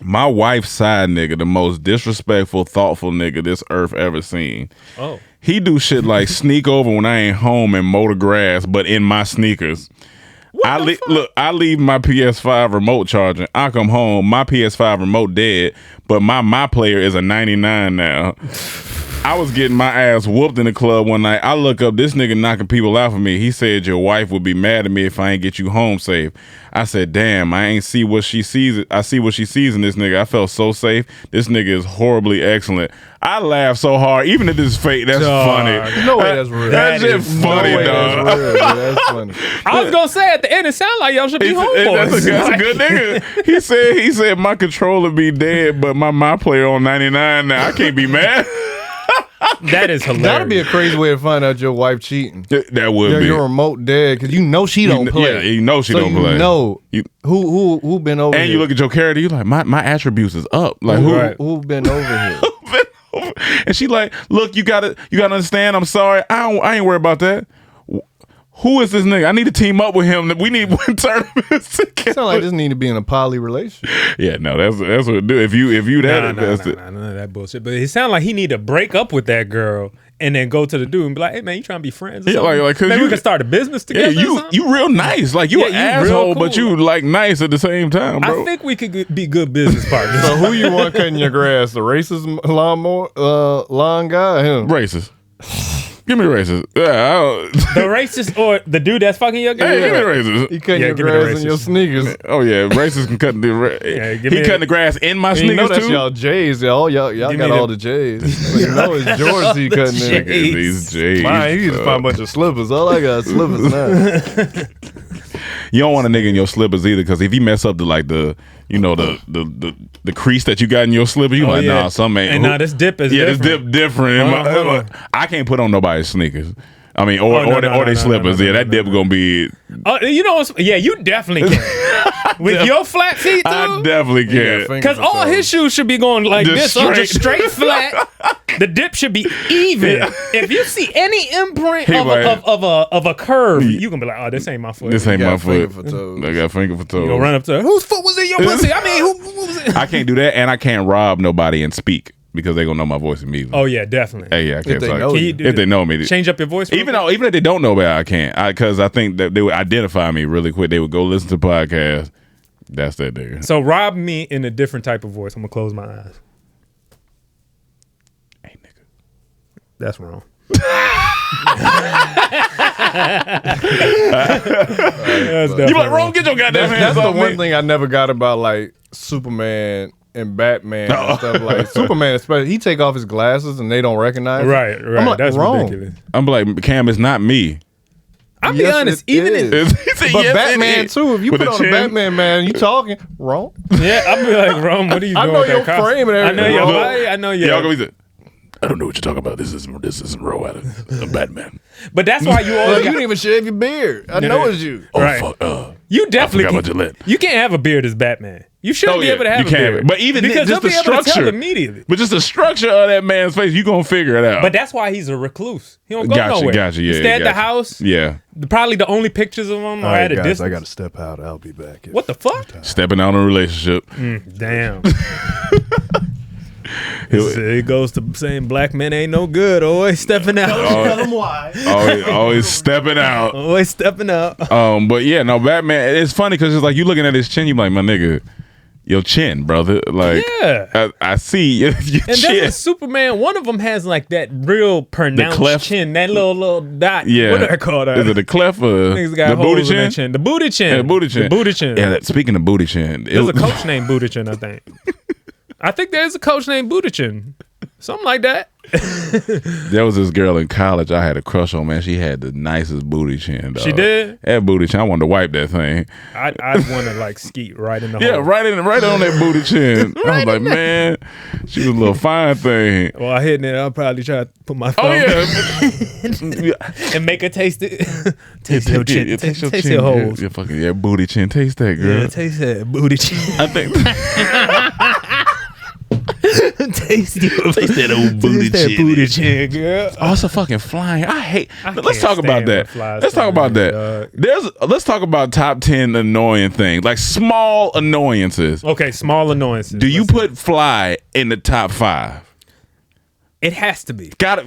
My wife's side nigga, the most disrespectful, thoughtful nigga this earth ever seen. Oh. He do shit like sneak over when I ain't home and mow the grass, but in my sneakers. I leave my PS5 remote charging. I come home, my PS5 remote dead, but my player is a 99 now. I was getting my ass whooped in the club one night. I look up, this nigga knocking people out for me. He said your wife would be mad at me if I ain't get you home safe. I said, damn, I ain't see what she sees. I see what she sees in this nigga. I felt so safe. This nigga is horribly excellent. I laughed so hard, even if this is fake. That's funny. No way that's real. That's just funny, dog. That's funny. I was gonna say at the end, it sounded like y'all should be homeboys. That's a good nigga. He said my controller be dead, but my player on 99 now. I can't be mad. That is hilarious. That'd be a crazy way to find out your wife cheating. That would be. Your remote dead because you know she don't play. Yeah, you know she don't play. You know who been over here. And you look at your character, you like, my attributes is up. Like who been over here? And she like, look, you gotta understand. I'm sorry. I ain't worried about that. Who is this nigga? I need to team up with him. We need win tournaments together. Sound like this need to be in a poly relationship. Yeah, no, that's what it do. If you that, that's it. None of that bullshit. But it sounded like he need to break up with that girl and then go to the dude and be like, hey man, you trying to be friends? Or yeah, like maybe we can start a business together. Yeah, you real nice. Like you an asshole, cool. But you like nice at the same time, bro. I think we could be good business partners. So who you want cutting your grass? The racist lawn guy? Him? Racist. Give me racist. Yeah, the racist or the dude that's fucking your girl? Hey, give me racist. He cutting your grass in your sneakers. Oh yeah, racist can cut the cutting the grass in my sneakers you know that's too. Y'all J's, y'all got all the J's. So you know it's George he cutting in. These J's. Mine, he just find a bunch of slippers. All I got is slippers now. You don't want a nigga in your slippers either, because if he mess up the crease that you got in your slipper, you nah, some ain't. And nah, this dip is different. This dip different. I can't put on nobody's sneakers. I mean, or they slippers. Yeah, that dip gonna be. You know, you definitely can. With your flat feet, dude. I definitely can. Because all his shoes should be going like just straight flat. The dip should be even. Yeah. If you see any imprint of a curve, you can be like, oh, this ain't my foot. This ain't my foot. I got finger for toes. You gonna run up to her, whose foot was in your pussy? I mean, who was it? I can't do that, and I can't rob nobody and speak, because they gonna know my voice immediately. Oh yeah, definitely. Hey, yeah, I can't. If they know me, change up your voice. Even if they don't know me, I can't. Because I think that they would identify me really quick. They would go listen to podcasts. That's that nigga. So rob me in a different type of voice. I'm gonna close my eyes. Hey nigga, that's wrong. You like wrong? Get your goddamn hands That's off the one thing I never got about like Superman and Batman and stuff. Like Superman, especially, he take off his glasses and they don't recognize him. Right. I'm like, that's wrong. ridiculous. I'm like, Cam, it's not me. I'll be honest, even if but Batman too. If you put on a Batman man, you talking wrong. Yeah, I'll be like, Rome, what are you doing? I know with your that frame and everything. I know your body. I know your. I don't know what you're talking about. This isn't Ro out of Batman. But that's why you always. You didn't even shave your beard. I know it's you. Oh right. Fuck. You definitely can. You can't have a beard as Batman. You shouldn't be able to have a beard. But even because just you'll the be able to structure tell immediately. But just the structure of that man's face, you gonna figure it out. But that's why he's a recluse. He don't go nowhere. Gotcha. Yeah. He stay at the house. Yeah. Probably the only pictures of him are at a distance. I gotta step out. I'll be back. What the fuck? Stepping out in a relationship. Damn. It goes to saying black men ain't no good. Always stepping out. Tell them why. Always stepping out. Always stepping out. But yeah, no, Batman. It's funny because it's like you looking at his chin, you like, my nigga, your chin, brother. Like, yeah, I see your chin. And then Superman, one of them has like that real pronounced chin, that little dot. Yeah, what do I call that? Is it the clef or the booty chin? The booty chin. Yeah, booty chin. The booty chin. Yeah. Speaking of booty chin, there's a coach named Booty Chin, I think. I think there's a coach named Budichin. Something like that. There was this girl in college I had a crush on, man. She had the nicest booty chin, dog. She did? That booty chin. I wanted to wipe that thing. I'd want to like skeet right in the hole. Yeah, right on that booty chin. I was like, man, she was a little fine thing. Well, I hit it. I'll probably try to put my thumb and make her taste it. Taste your chin. Taste your holes. Yeah, fucking booty chin. Taste that, girl. Yeah, taste that booty chin. I think. Taste that old booty chin. girl. Also fucking flying. Let's can't talk about stand when that. flies Let's talk fly about in, that. Let's talk about top 10 annoying things, like small annoyances. Okay, small annoyances. Do you put fly in the top 5? It has to be. Gotta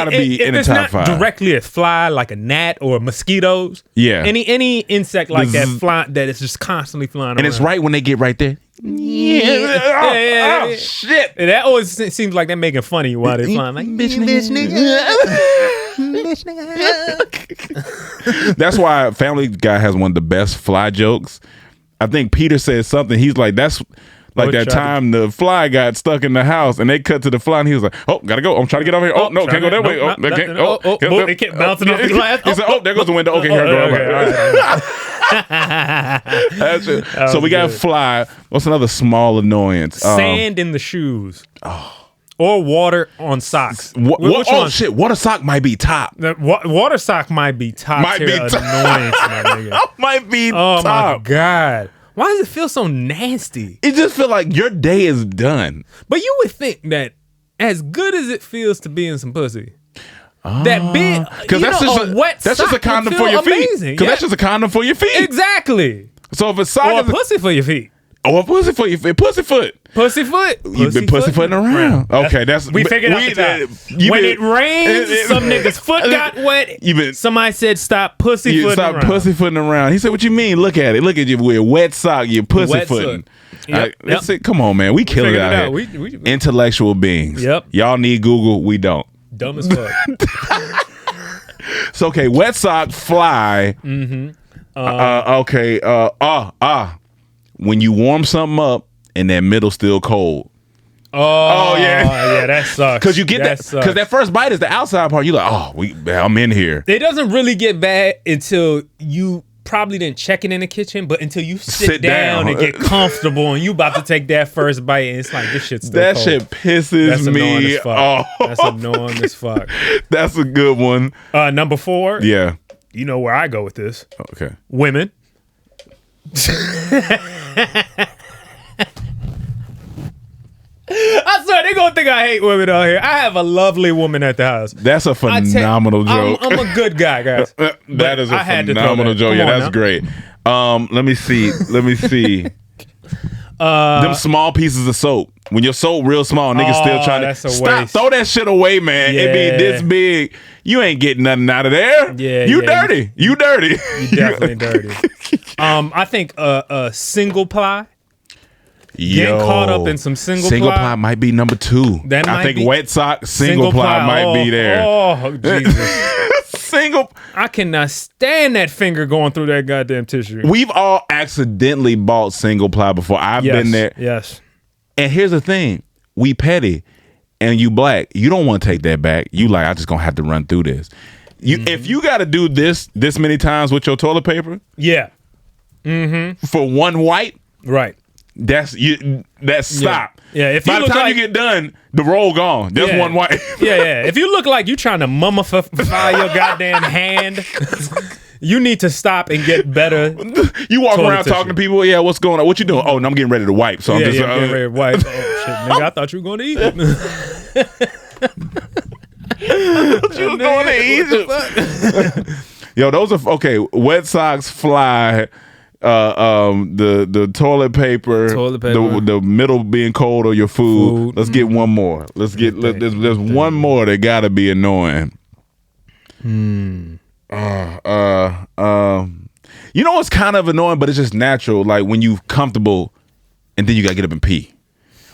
be in the it's top not 5. directly a fly like a gnat or mosquitoes. Yeah. Any insect like that fly that is just constantly flying around. And it's right when they get right there. Yeah. Shit. And that always seems like they're making fun of you while they're flying. Like, bitch nigga. That's why Family Guy has one of the best fly jokes. I think Peter said something. He's like, that's like that time the fly got stuck in the house and they cut to the fly and he was like, oh, gotta go. I'm trying to get over here. Oh, no, can't go that way. Oh, it kept bouncing off the glass. He said, oh, there goes the window. Okay, here I go. That's it. So we got fly. What's another small annoyance? Sand in the shoes. Or water on socks. Shit. Water sock might be top. Water sock might be top tier annoyance, my nigga. Might be top. Oh, my God. Why does it feel so nasty? It just feel like your day is done. But you would think that as good as it feels to be in some pussy, that big, because that's just a condom for your feet. Because that's just a condom for your feet. Exactly. So if a sock or a pussy for your feet. Or a pussy for your feet. Pussyfoot. Pussyfoot. You've been pussyfooting around. Okay, we figured out the time. When it rains, some nigga's foot got wet. Somebody said stop pussyfooting around. Stop pussyfooting around. He said, what you mean? Look at it. Look at you with a wet sock. You're pussyfooting. That's it. Come on, man. We kill it out here. We intellectual beings. Yep. Y'all need Google. We don't. Dumb as fuck. So, okay. Wet sock, fly. Mm-hmm. Okay. When you warm something up and that middle still cold. Oh yeah, that sucks. Because you get that because that first bite is the outside part. You're like, I'm in here. It doesn't really get bad until you probably didn't check it in the kitchen, but until you sit down and get comfortable and you about to take that first bite and it's like this shit's still that cold. Shit pisses me off. That's annoying as fuck. That's a good one. Number 4. Yeah. You know where I go with this. Okay. Women. I swear they're gonna think I hate women out here. I have a lovely woman at the house. That's a phenomenal joke. I'm a good guy, guys. That is a phenomenal joke. Yeah, that's great. Let me see. Them small pieces of soap. When your soap real small, niggas still trying to stop. Throw that shit away, man. It be this big. You ain't getting nothing out of there. Yeah, you dirty. You dirty. You definitely dirty. I think single ply. Getting caught up in some single ply might be number 2. I think wet sock single ply might be there. Oh Jesus! I cannot stand that finger going through that goddamn tissue. We've all accidentally bought single ply before. I've been there. Yes. And here's the thing: we petty, and you black. You don't want to take that back. You like, I just gonna have to run through this. If you got to do this many times with your toilet paper, for one wipe, right? That's stop. Yeah. If by the time you get done, the roll gone. Just one wipe. Yeah. If you look like you trying to mummify your goddamn hand, you need to stop and get better. You walk around talking to people. Yeah, what's going on? What you doing? Oh, no, I'm getting ready to wipe. So I'm just getting ready to wipe. Oh shit, nigga! I thought you were going to Egypt. You were going to Egypt. Yo, those are okay. Wet socks, fly. The toilet paper, the middle being cold or your food. Let's get one more. There's one more that gotta be annoying. You know what's kind of annoying, but it's just natural. Like when you comfortable, and then you gotta get up and pee.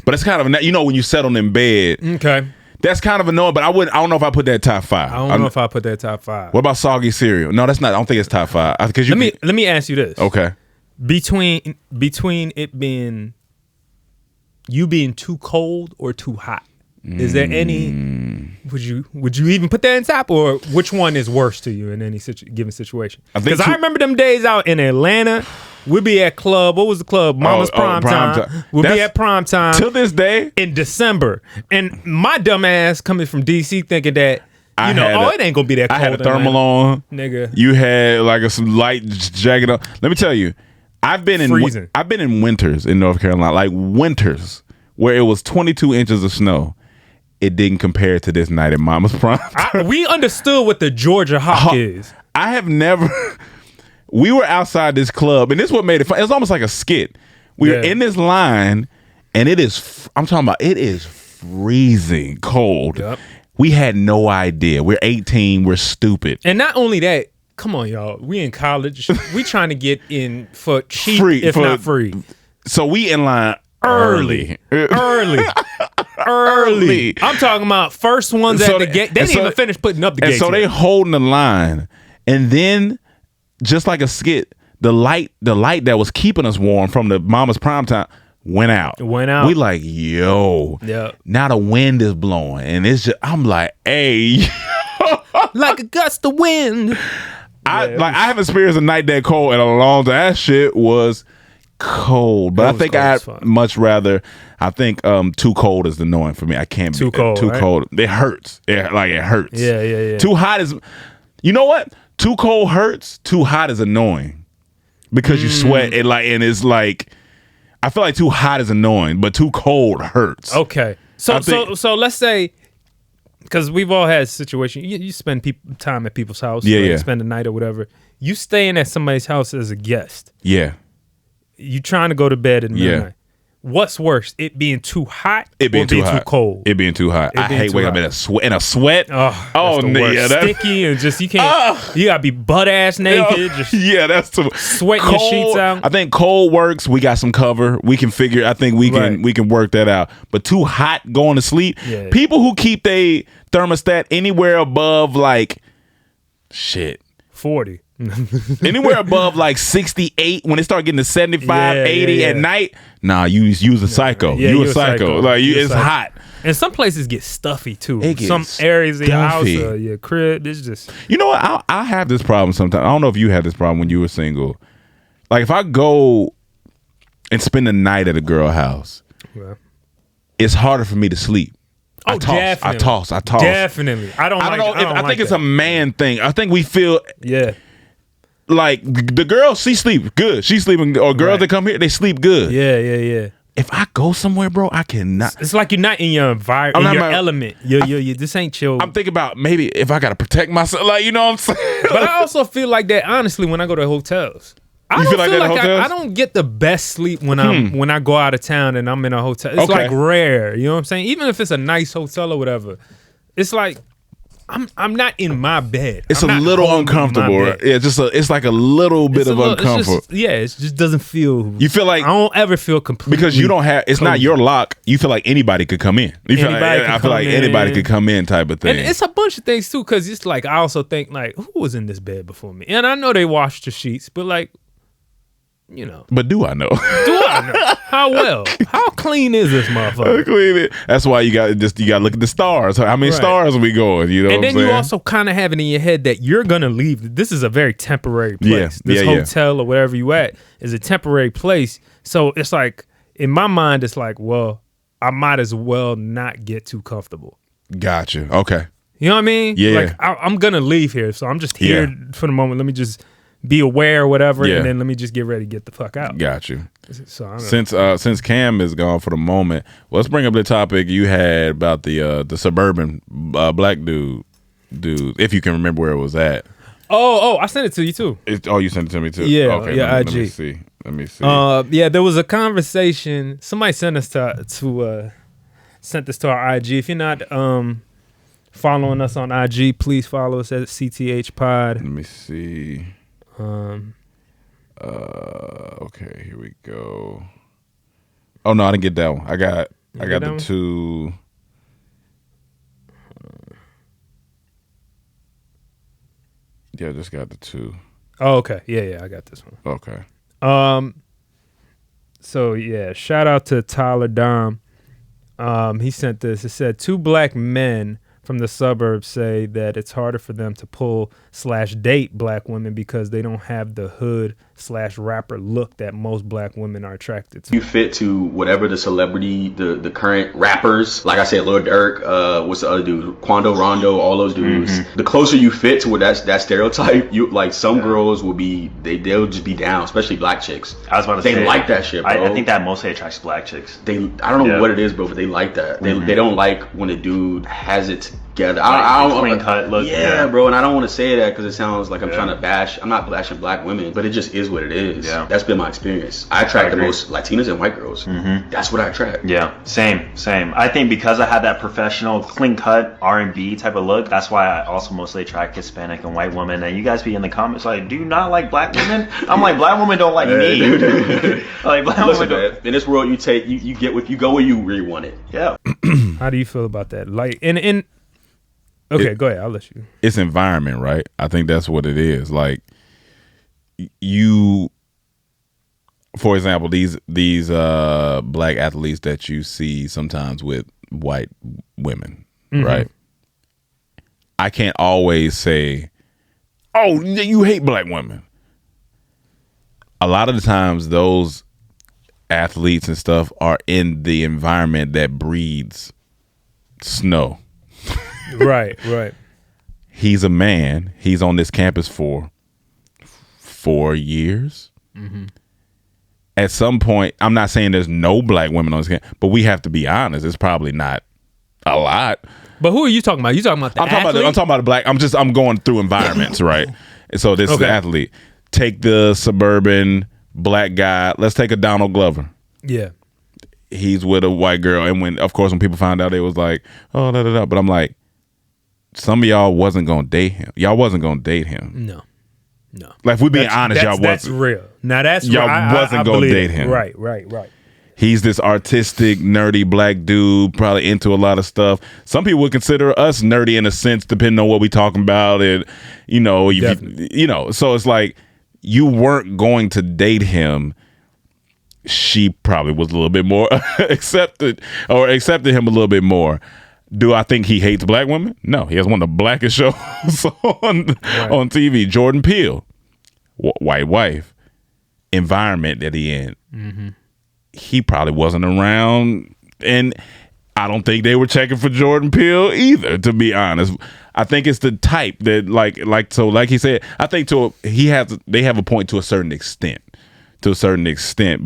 But it's kind of when you settle in bed. Okay. That's kind of annoying, but I don't know if I put that top 5. I don't know if I put that top 5. What about soggy cereal? No, that's not. I don't think it's top 5. Because let me ask you this. Okay. Between it being you being too cold or too hot, is there any? Would you even put that in top, or which one is worse to you in any given situation? Because I remember them days out in Atlanta. We'd be at club. What was the club? Mama's Prime Time. We'd be at Prime Time till this day in December. And my dumb ass coming from DC thinking that it ain't gonna be that cold. I had a thermal on, nigga. You had like some light jacket on. Let me tell you, I've been in winters in North Carolina, like winters where it was 22 inches of snow, it didn't compare to this night at Mama's prom. We understood what the Georgia Hawk is. I have never. We were outside this club, and this is what made it fun. It was almost like a skit. We were in this line, and it is. I'm talking about. It is freezing cold. Yep. We had no idea. We're 18. We're stupid. And not only that, come on, y'all. We in college. We trying to get in for cheap, if not free. So we in line early. I'm talking about first ones at the gate. They didn't even finish putting up the gate. And so they holding the line, and then just like a skit, the light that was keeping us warm from the Mama's prom time went out. We like, yo. Yeah. Now the wind is blowing, and it's just. I'm like, hey. Like a gust of wind. I haven't experienced a night that cold in a long time. That shit was cold, but I think I'd much rather. I think too cold is annoying for me. I can't too be cold. Too right? cold. It hurts. It hurts. Yeah. Too hot is. You know what? Too cold hurts. Too hot is annoying because you sweat. And it's like. I feel like too hot is annoying, but too cold hurts. Okay, so let's say. Because we've all had situations. You spend time at people's house. Yeah. Spend the night or whatever. You staying at somebody's house as a guest. Yeah. You trying to go to bed at midnight. What's worse, it being too hot or being too cold? It being too hot. I hate waking up in a sweat. Oh, that's sticky and just you can't. You gotta be butt ass naked. Just that's too sweating your sheets out. I think cold works. We got some cover. We can figure. I think we can work that out. But too hot going to sleep. Yeah. People who keep their thermostat anywhere above 40. Anywhere above 68 when it start getting to 75, 80 at night. Nah, you use a psycho. You a psycho. It's hot. And some places get stuffy too. It gets some areas of your house stuffy. or your crib. It's just. You know what? I have this problem sometimes. I don't know if you had this problem when you were single. Like if I go and spend the night at a girl house, it's harder for me to sleep. Oh, I toss. Definitely. I don't know. I think it's a man thing. I think we feel. Yeah. Like the girls, she sleep good. She's sleeping, or girls that come here, they sleep good. Yeah. If I go somewhere, bro, I cannot. It's like you're not in your environment, in your element. This ain't chill. I'm thinking about maybe if I gotta protect myself, you know what I'm saying. But I also feel like that honestly when I go to hotels. I don't get the best sleep when I go out of town and I'm in a hotel. It's like rare. You know what I'm saying? Even if it's a nice hotel or whatever, it's like. I'm not in my bed. It's a little uncomfortable. Yeah, it's like a little bit of uncomfort. It just doesn't feel. You feel like I don't ever feel completely because you don't have. It's not your lock. You feel like anybody could come in. I feel like anybody could come in, type of thing. And it's a bunch of things too, because it's like I also think who was in this bed before me? And I know they washed the sheets, but But do I know? Do I know? How well? How clean is this motherfucker? Clean. That's why you got to look at the stars. How many stars are we going? You know, and then you also kind of have it in your head that you're gonna leave. This is a very temporary place. This hotel or wherever you at is a temporary place. So it's like in my mind, it's like, well, I might as well not get too comfortable. Gotcha. Okay. You know what I mean? Yeah. Like I'm gonna leave here, so I'm just here for the moment. Let me just be aware or whatever, and then let me just get ready to get the fuck out. Got you. So since Cam is gone for the moment, let's bring up the topic you had about the suburban black dude, if you can remember where it was at. Oh, I sent it to you too. You sent it to me too. Yeah, okay. Yeah, IG. Let me see. There was a conversation. Somebody sent us sent this to our IG. If you're not following us on IG, please follow us at CTH Pod. Let me see. Okay, here we go. Oh no, I didn't get that one. I got the two. Yeah, I just got the two. Oh, okay. Yeah, I got this one. Okay. So yeah, shout out to Tyler Dom. He sent this. It said 2 black men from the suburbs say that it's harder for them to pull/date black women because they don't have the hood/rapper look that most black women are attracted to. You fit to whatever the celebrity, the current rappers, like I said, Lil Durk, what's the other dude, Quando, Rondo, all those dudes. The closer you fit to what that stereotype, you like some girls will be, they'll just be down, especially black chicks. I was about to say they like that shit, bro. I think that mostly attracts black chicks. I don't know what it is, bro, but they like that. They don't like when a dude has it together. I don't clean cut look. Yeah, bro, and I don't want to say that because it sounds like I'm trying to bash. I'm not bashing black women, but it just is what it is. Yeah, that's been my experience. I attract the most Latinas and white girls. That's what I attract. Yeah, same. I think because I had that professional, clean cut R&B type of look, that's why I also mostly attract Hispanic and white women. And you guys be in the comments like, do you not like black women? I'm like, black women don't like me. Like black women don't. In this world, you get what you go where you really want it. Yeah. How do you feel about that? Like, okay, go ahead. I'll let you. It's environment, right? I think that's what it is. Like you, for example, these black athletes that you see sometimes with white women, right? I can't always say, "Oh, you hate black women." A lot of the times, those athletes and stuff are in the environment that breeds snow. Right. He's a man. He's on this campus for 4 years. At some point, I'm not saying there's no black women on this campus, but we have to be honest. It's probably not a lot. But who are you talking about? You talking about the athlete? I'm talking about the black. I'm going through environments, right? And so this is the athlete. Take the suburban black guy. Let's take a Donald Glover. Yeah. He's with a white girl, and when people found out, it was like, oh, da da da. But I'm like, some of y'all wasn't gonna date him. Y'all wasn't gonna date him. No. Like, if we being honest, y'all wasn't. That's real. Now that's y'all wasn't gonna date him. Right. He's this artistic, nerdy black dude, probably into a lot of stuff. Some people would consider us nerdy in a sense, depending on what we talking about, and so it's like you weren't going to date him. She probably was a little bit more accepted him a little bit more. Do I think he hates black women? No, he has one of the blackest shows on TV. Jordan Peele, white wife, environment that he in. He probably wasn't around, and I don't think they were checking for Jordan Peele either, to be honest. I think it's the type that like he said, I think they have a point to a certain extent,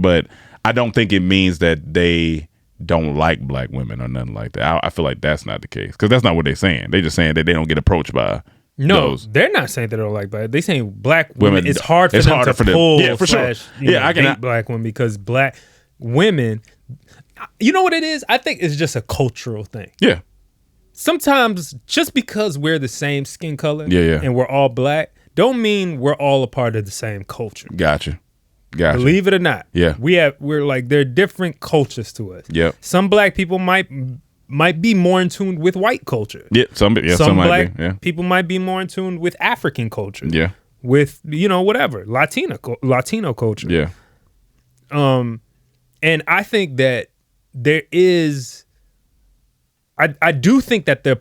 but I don't think it means that they don't like black women or nothing like that. I feel like that's not the case, because that's not what they're saying. They're just saying that they don't get approached by those. They're not saying they don't like black. They're saying black women. It's hard for them to pull. Yeah, for sure. I can date black women because black women. You know what it is? I think it's just a cultural thing. Yeah. Sometimes just because we're the same skin color, and we're all black, don't mean we're all a part of the same culture. Gotcha. Believe it or not. Yeah. We're like, they're different cultures to us. Yeah. Some black people might be more in tune with white culture. Yeah. Some black people might be more in tune with African culture. Yeah. With whatever Latino culture. Yeah. And I think that there is. I do think that there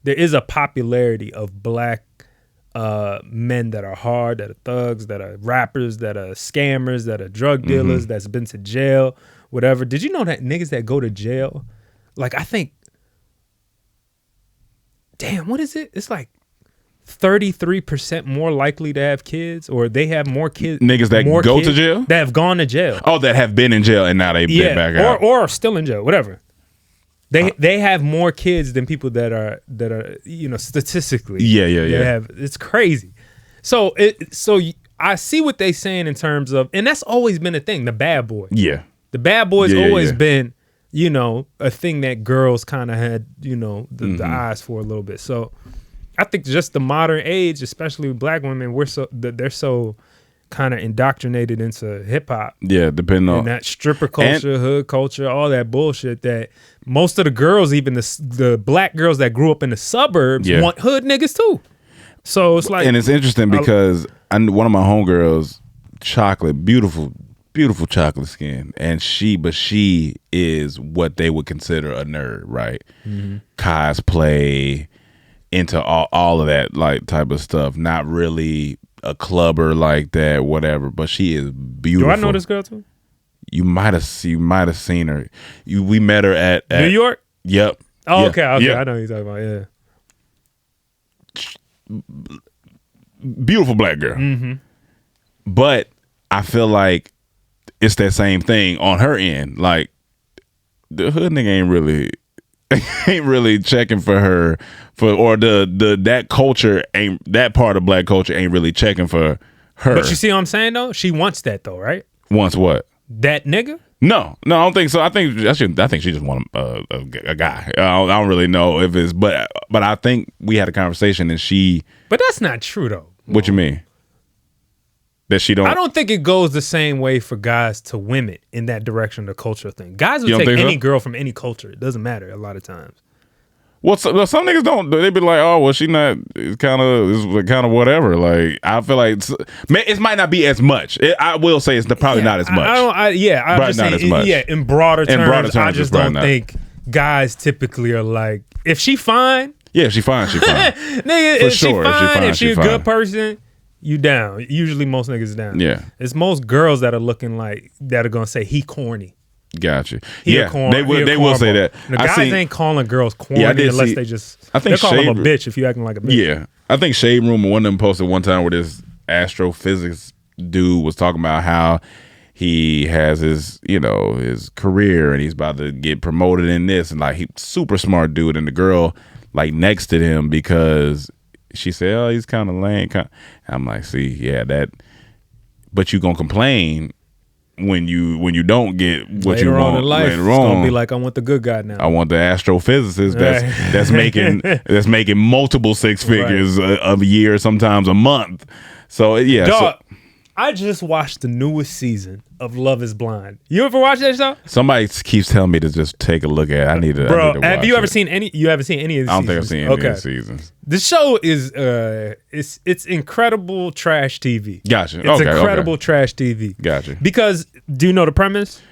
is a popularity of black men that are hard, that are thugs, that are rappers, that are scammers, that are drug dealers, that's been to jail, whatever. Did you know that niggas that go to jail, like, I think, damn, what is it? It's like 33% more likely to have kids, or they have more kids. Niggas that go to jail? That have gone to jail. Oh, that have been in jail and now they've been back out. Or are still in jail, whatever. They have more kids than people that are statistically. Yeah. It's crazy. So I see what they saying in terms of, and that's always been a thing. The bad boy. Yeah. The bad boy's always been, a thing that girls kind of had, the eyes for a little bit. So I think just the modern age, especially with black women, they're so kind of indoctrinated into hip hop. Yeah, depending on that stripper culture, hood culture, all that bullshit, that most of the girls, even the black girls that grew up in the suburbs, want hood niggas too. So it's like, and it's interesting because one of my homegirls, Chocolate, beautiful beautiful chocolate skin, and she is what they would consider a nerd, right? Cosplay, into all of that like type of stuff. Not really a clubber like that, whatever. But she is beautiful. Do I know this girl too? You might have seen her. We met her at New York. Yep. Oh, yeah. okay. Yeah. I know who you're talking about. Yeah. Beautiful black girl. But I feel like it's that same thing on her end. Like the hood nigga ain't really checking for her or that culture that part of black culture ain't really checking for her. But you see what I'm saying though? She wants that though, right? Wants what? That nigga? No, I don't think so. I think she just want a guy. I don't really know if it's, but I think we had a conversation and she. But that's not true though. What you mean? That she don't. I don't think it goes the same way for guys to women in that direction, the culture thing. Guys will You don't take think any so? girl from any culture. It doesn't matter a lot of times. Well, some niggas don't. They be like, oh, well, she not. It's kind of whatever. Like I feel like it might not be as much. I will say it's probably not as much. I'm just saying, as much. Yeah, in broader terms, I it's just probably don't not. think guys typically are like, if she fine, Yeah, she fine. She fine. nigga, For if sure, she fine, if she she a fine. good person, you down. Usually most niggas down. Yeah. It's most girls that are looking like, that are gonna say he corny. Gotcha. He a Yeah, corn- they he a will say cornball. that. The guys ain't calling girls corny unless they just, I think they're calling them a Shade- bitch if you acting like a bitch. Yeah, I think Shade Room, one of them posted one time where this astrophysics dude was talking about how he has his career and he's about to get promoted in this, and like he super smart dude, and the girl like next to him because she said, oh, he's kind of lame. I'm like, see, yeah, that, but you gonna complain when you don't get what Later you on want in life, later it's on. gonna be like, I want the good guy now. I want the astrophysicist that's making multiple six figures a year, sometimes a month. So yeah, Dog, I just watched the newest season of Love Is Blind. You ever watch that show? somebody keeps telling me to just take a look at it. I need to. Bro, I need to have watch you ever it. seen any? You haven't seen any of the I don't seasons? think I've seen any of the seasons. The show is it's incredible trash TV. Gotcha. It's Okay, incredible okay. trash TV. Gotcha. Because do you know the premise?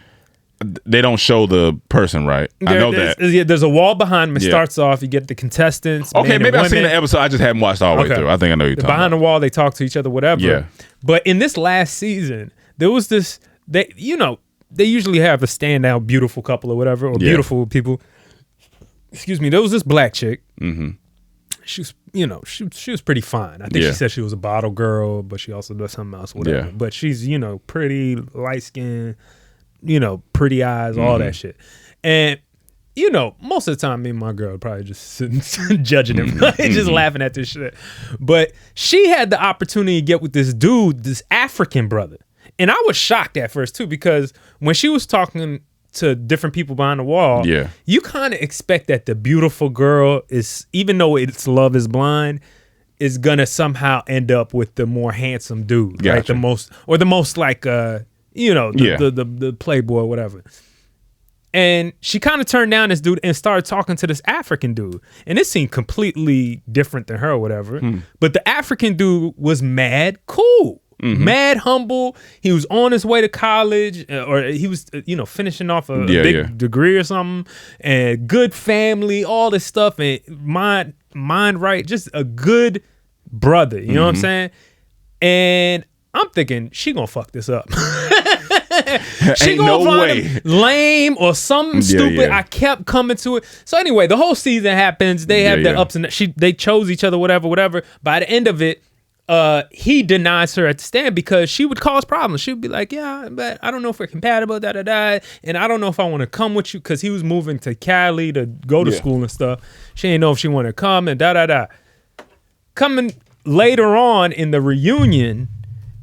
They don't show the person, right? I know that. There's a wall behind them. It Yeah. starts off. You get the contestants. Okay, men and maybe I've seen women. the episode. I just haven't watched all the way through. I think I know you're talking Behind about. the wall, they talk to each other, whatever. Yeah. But in this last season, there was this. They usually have a standout beautiful couple or whatever, or Yeah. beautiful people. Excuse me. There was this black chick. Mm-hmm. She was, she was pretty fine. I think Yeah. she said she was a bottle girl, but she also does something else, whatever. Yeah. But she's, pretty, light skin, pretty eyes, all that shit. And, most of the time, me and my girl are probably just sitting, judging him, just laughing at this shit. But she had the opportunity to get with this dude, this African brother. And I was shocked at first, too, because when she was talking to different people behind the wall, Yeah. you kind of expect that the beautiful girl is, even though it's Love Is Blind, is gonna somehow end up with the more handsome dude, right? Gotcha. The most like the playboy or whatever. And she kind of turned down this dude and started talking to this African dude. And it seemed completely different than her or whatever. But the African dude was mad cool. Mad humble. He was on his way to college, or he was, finishing off a big degree or something, and good family, all this stuff, and mind right, just a good brother. You know what I'm saying? And I'm thinking she gonna fuck this up. She Ain't gonna no find way. him lame or something stupid. yeah. I kept coming to it. So anyway, the whole season happens. They have their ups and they chose each other, whatever. By the end of it, he denies her at the stand because she would cause problems. She would be like, yeah, but I don't know if we're compatible, and I don't know if I want to come with you, because he was moving to Cali to go to school and stuff. She didn't know if she wanted to come and Coming later on in the reunion,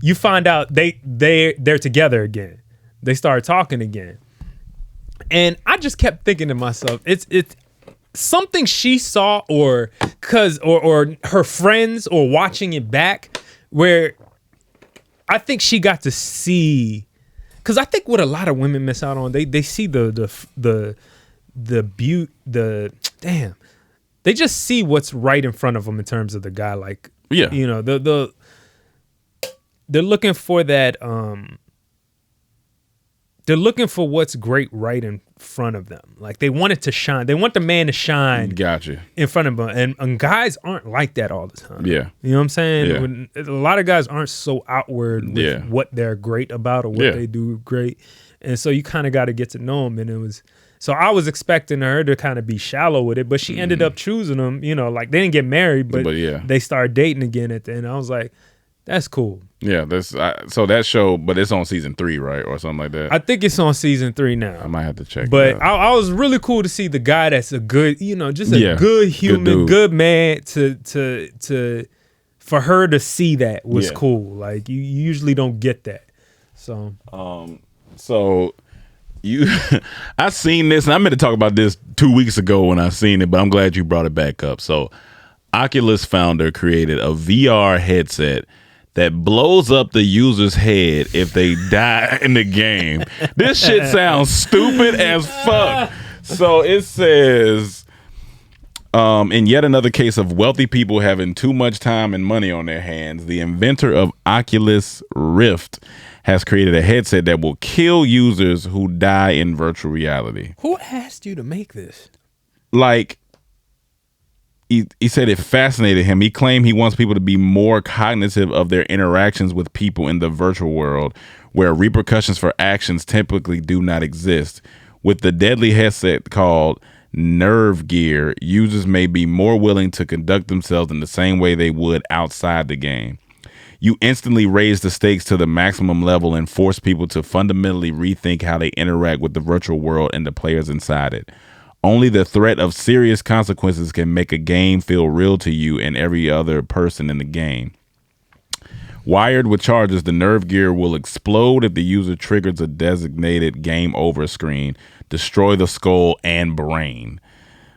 you find out they're together again. They started talking again. And I just kept thinking to myself, it's something she saw or her friends or watching it back, where I think she got to see, because I think what a lot of women miss out on, they see the beauty, they just see what's right in front of them in terms of the guy. Like, they're looking for that they're looking for what's great right in front of them. Like they want it to shine. They want the man to shine. Gotcha. In front of them, and guys aren't like that all the time. Yeah, you know what I'm saying. Yeah. When, a lot of guys aren't so outward with what they're great about or what they do great, and so you kind of got to get to know them. And it was so I was expecting her to kind of be shallow with it, but she ended up choosing him. You know, like they didn't get married, but they started dating again at the end. I was like, that's cool. Yeah, so that show, but it's on season 3, right, or something like that. I think it's on season 3 now. I might have to check. But I was really cool to see the guy that's a good, just a good human, good good man. To for her to see that was cool. Like you usually don't get that. So, I seen this, and I meant to talk about this 2 weeks ago when I seen it, but I'm glad you brought it back up. So, Oculus founder created a VR headset that blows up the user's head if they die in the game. This shit sounds stupid as fuck. So it says, in yet another case of wealthy people having too much time and money on their hands, the inventor of Oculus Rift has created a headset that will kill users who die in virtual reality. Who asked you to make this? Like, he said it fascinated him. He claimed he wants people to be more cognitive of their interactions with people in the virtual world, where repercussions for actions typically do not exist. With the deadly headset called Nerve Gear, users may be more willing to conduct themselves in the same way they would outside the game. You instantly raise the stakes to the maximum level and force people to fundamentally rethink how they interact with the virtual world and the players inside it. Only the threat of serious consequences can make a game feel real to you and every other person in the game. Wired with charges, the Nerve Gear will explode if the user triggers a designated game over screen, destroy the skull and brain.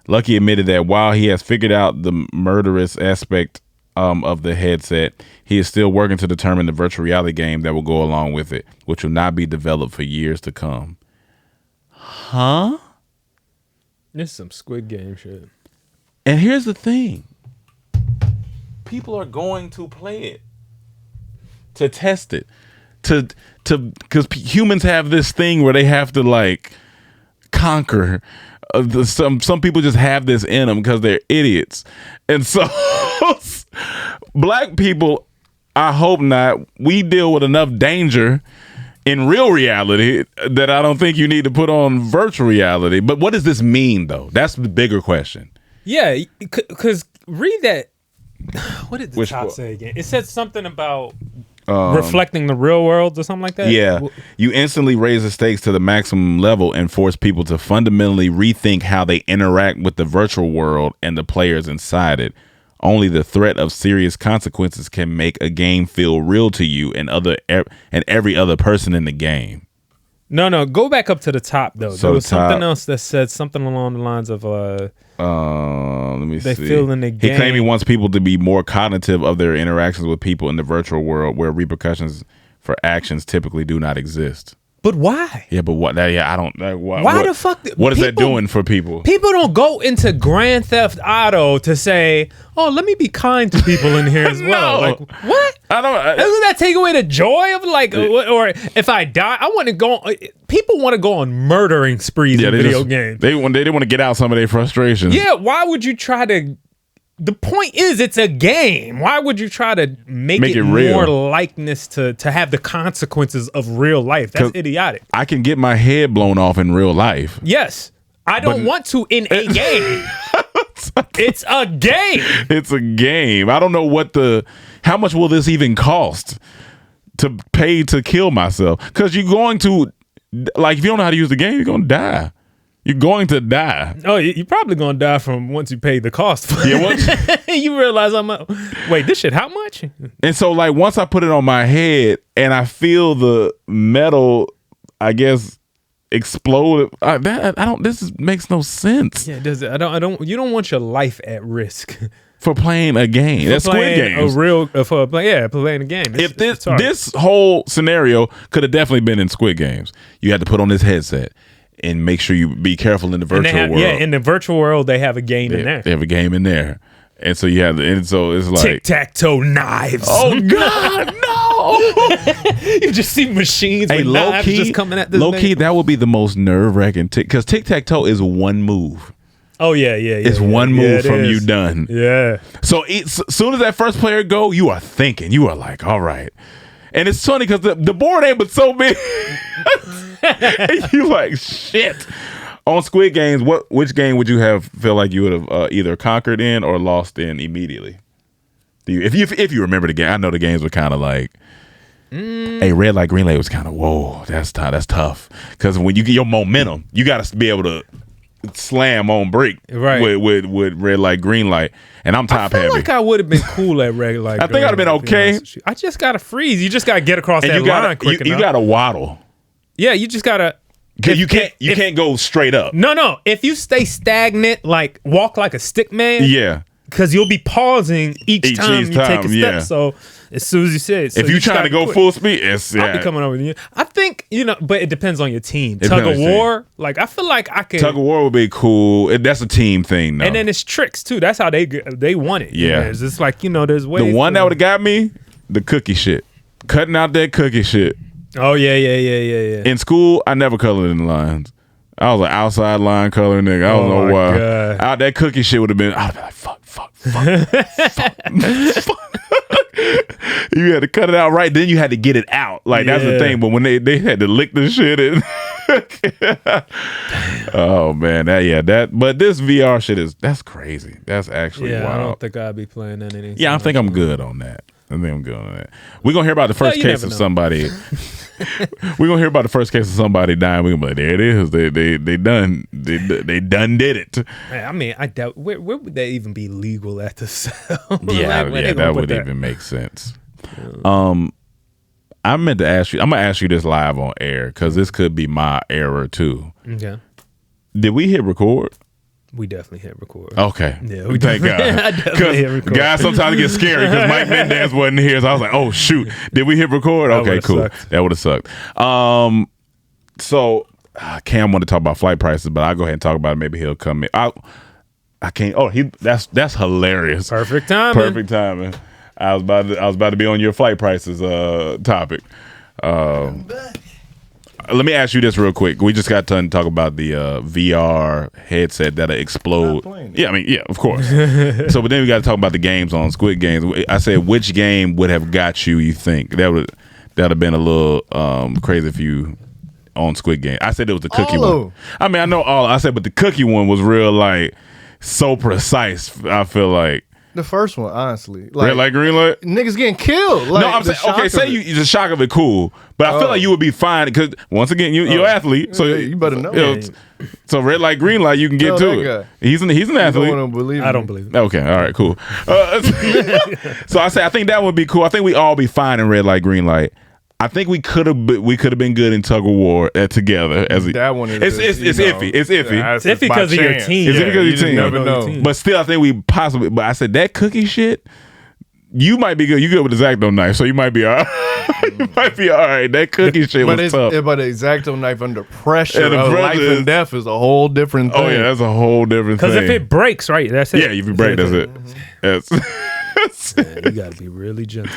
Lucky admitted that while he has figured out the murderous aspect of the headset, he is still working to determine the virtual reality game that will go along with it, which will not be developed for years to come. Huh? This is some Squid Game shit. And here's the thing. People are going to play it. To test it. Because humans have this thing where they have to like conquer. Some people just have this in them because they're idiots. And so black people, I hope not, we deal with enough danger in real reality that I don't think you need to put on virtual reality. But what does this mean, though? That's the bigger question. Yeah, because read that. What did the top say again? It said something about reflecting the real world or something like that? Yeah. You instantly raise the stakes to the maximum level and force people to fundamentally rethink how they interact with the virtual world and the players inside it. Only the threat of serious consequences can make a game feel real to you and every other person in the game. No, go back up to the top though. So there was something else that said something along the lines of let me they see. feel in the game. He claimed he wants people to be more cognitive of their interactions with people in the virtual world, where repercussions for actions typically do not exist. But why? Yeah, but what? Yeah, I don't. Why the fuck? What is that doing for people? People don't go into Grand Theft Auto to say, "Oh, let me be kind to people in here as well." No. Like what? I don't. Doesn't that take away the joy of like? Or if I die, I want to go. People want to go on murdering sprees in video games. They didn't want to get out some of their frustrations. Yeah, why would you try to? The point is, it's a game. Why would you try to make it real? More likeness to have the consequences of real life? That's idiotic. I can get my head blown off in real life. Yes. I don't want to in a game. It's a game. It's a game. I don't know how much will this even cost to pay to kill myself? Because you're going to, like, if you don't know how to use the game, you're going to die. You're going to die. Oh, you're probably going to die from once you pay the cost. Yeah, once you realize wait, this shit, how much? And so, like, once I put it on my head and I feel the metal, I guess, explode. This makes no sense. Yeah, does it? You don't want your life at risk for playing a game. That's Squid Games. Playing a game. If this whole scenario could have definitely been in Squid Games, you had to put on this headset and make sure you be careful in the virtual world. Yeah, in the virtual world, they have a game in there. They have a game in there. And so you have and so it's like tic-tac-toe knives. Oh God, no! You just see machines with knives just coming at this low nigga. key, that would be the most nerve-wracking because tic-tac-toe is one move. Oh yeah. It's one move from you done. Yeah. So as soon as that first player go, you are thinking. You are like, all right. And it's funny because the board ain't but so big. And you like, shit. On Squid Games, which game would you feel like you would have either conquered in or lost in immediately? If you remember the game, I know the games were kind of like, hey, red light, green light was kind of, whoa, that's tough. Because when you get your momentum, you got to be able to slam on break with red light, green light, and I'm top heavy. I feel like I would have been cool at red light. I think I'd have been okay. I just gotta freeze. You just gotta get across and that line quick enough. You gotta waddle. Yeah, you just gotta. You can't go straight up. No. If you stay stagnant, like walk like a stick man. Yeah. Because you'll be pausing each time you take a step. Yeah. So as soon as you say it, so if you're trying to go full speed, I'll be coming over to you. I think but it depends on your team. It Tug of war, like I feel like I could. Tug of war would be cool. That's a team thing, though. And then it's tricks too. That's how they want it. Yeah, it's just like there's ways. The one that would have got me, the cookie shit, cutting out that cookie shit. Oh yeah. In school, I never colored in the lines. I was an outside line color nigga. I don't know why. God. Out that cookie shit would have been. I'd be like, fuck. You had to cut it out right. Then you had to get it out. Like that's the thing. But when they had to lick the shit in. Oh man, But this VR shit that's crazy. That's actually wild. I don't think I'd be playing that anything. Yeah, I think I'm good on that. We're gonna hear about the first case of somebody. We're gonna hear about the first case of somebody dying. We're gonna be like, there it is. They done did it. Man, I mean, I doubt where would that even be legal at the cell? That would even make sense. I meant to ask you. I'm gonna ask you this live on air because this could be my error too. Okay. Did we hit record? We definitely hit record. Okay. Yeah, we thank God. Because guys sometimes get scary because Mike Mendez wasn't here. So I was like, oh, shoot. Did we hit record? Okay, cool. Sucked. That would have sucked. So Cam wanted to talk about flight prices, but I'll go ahead and talk about it. Maybe he'll come in. I can't. Oh, that's hilarious. Perfect timing. I was about to be on your flight prices topic. Let me ask you this real quick. We just got done talking about the VR headset that'll explode. Yeah, I mean, yeah, of course. But then we got to talk about the games on Squid Games. I said, which game would have got you? You think that'd have been a little crazy if you on Squid Game? I said it was the cookie one. I mean, I know all. I said, but the cookie one was real, like so precise. I feel like. The first one, honestly. Red light, green light? Niggas getting killed. Like, no, I'm saying, okay, say the shock of it cool. But I feel like you would be fine because, once again, you're an athlete. So you better know. So red light, green light, you can get to it. Guy. He's an athlete. I don't believe it. Okay, all right, cool. So I think that would be cool. I think we all be fine in red light, green light. I think we could have been good in tug of war together. That one is it's iffy. It's iffy. It's iffy because of your team. It's iffy because of your team. Never know. But still, I think we possibly. But I said that cookie shit. You might be good. You good with the X-Acto knife, so you might be all right. You might be all right. That cookie shit was tough. But the X-Acto knife under pressure of life and death is a whole different thing. Oh yeah, that's a whole different thing. Because if it breaks, right, that's it. Yeah, if you break, that's it. That's Man, you gotta be really gentle.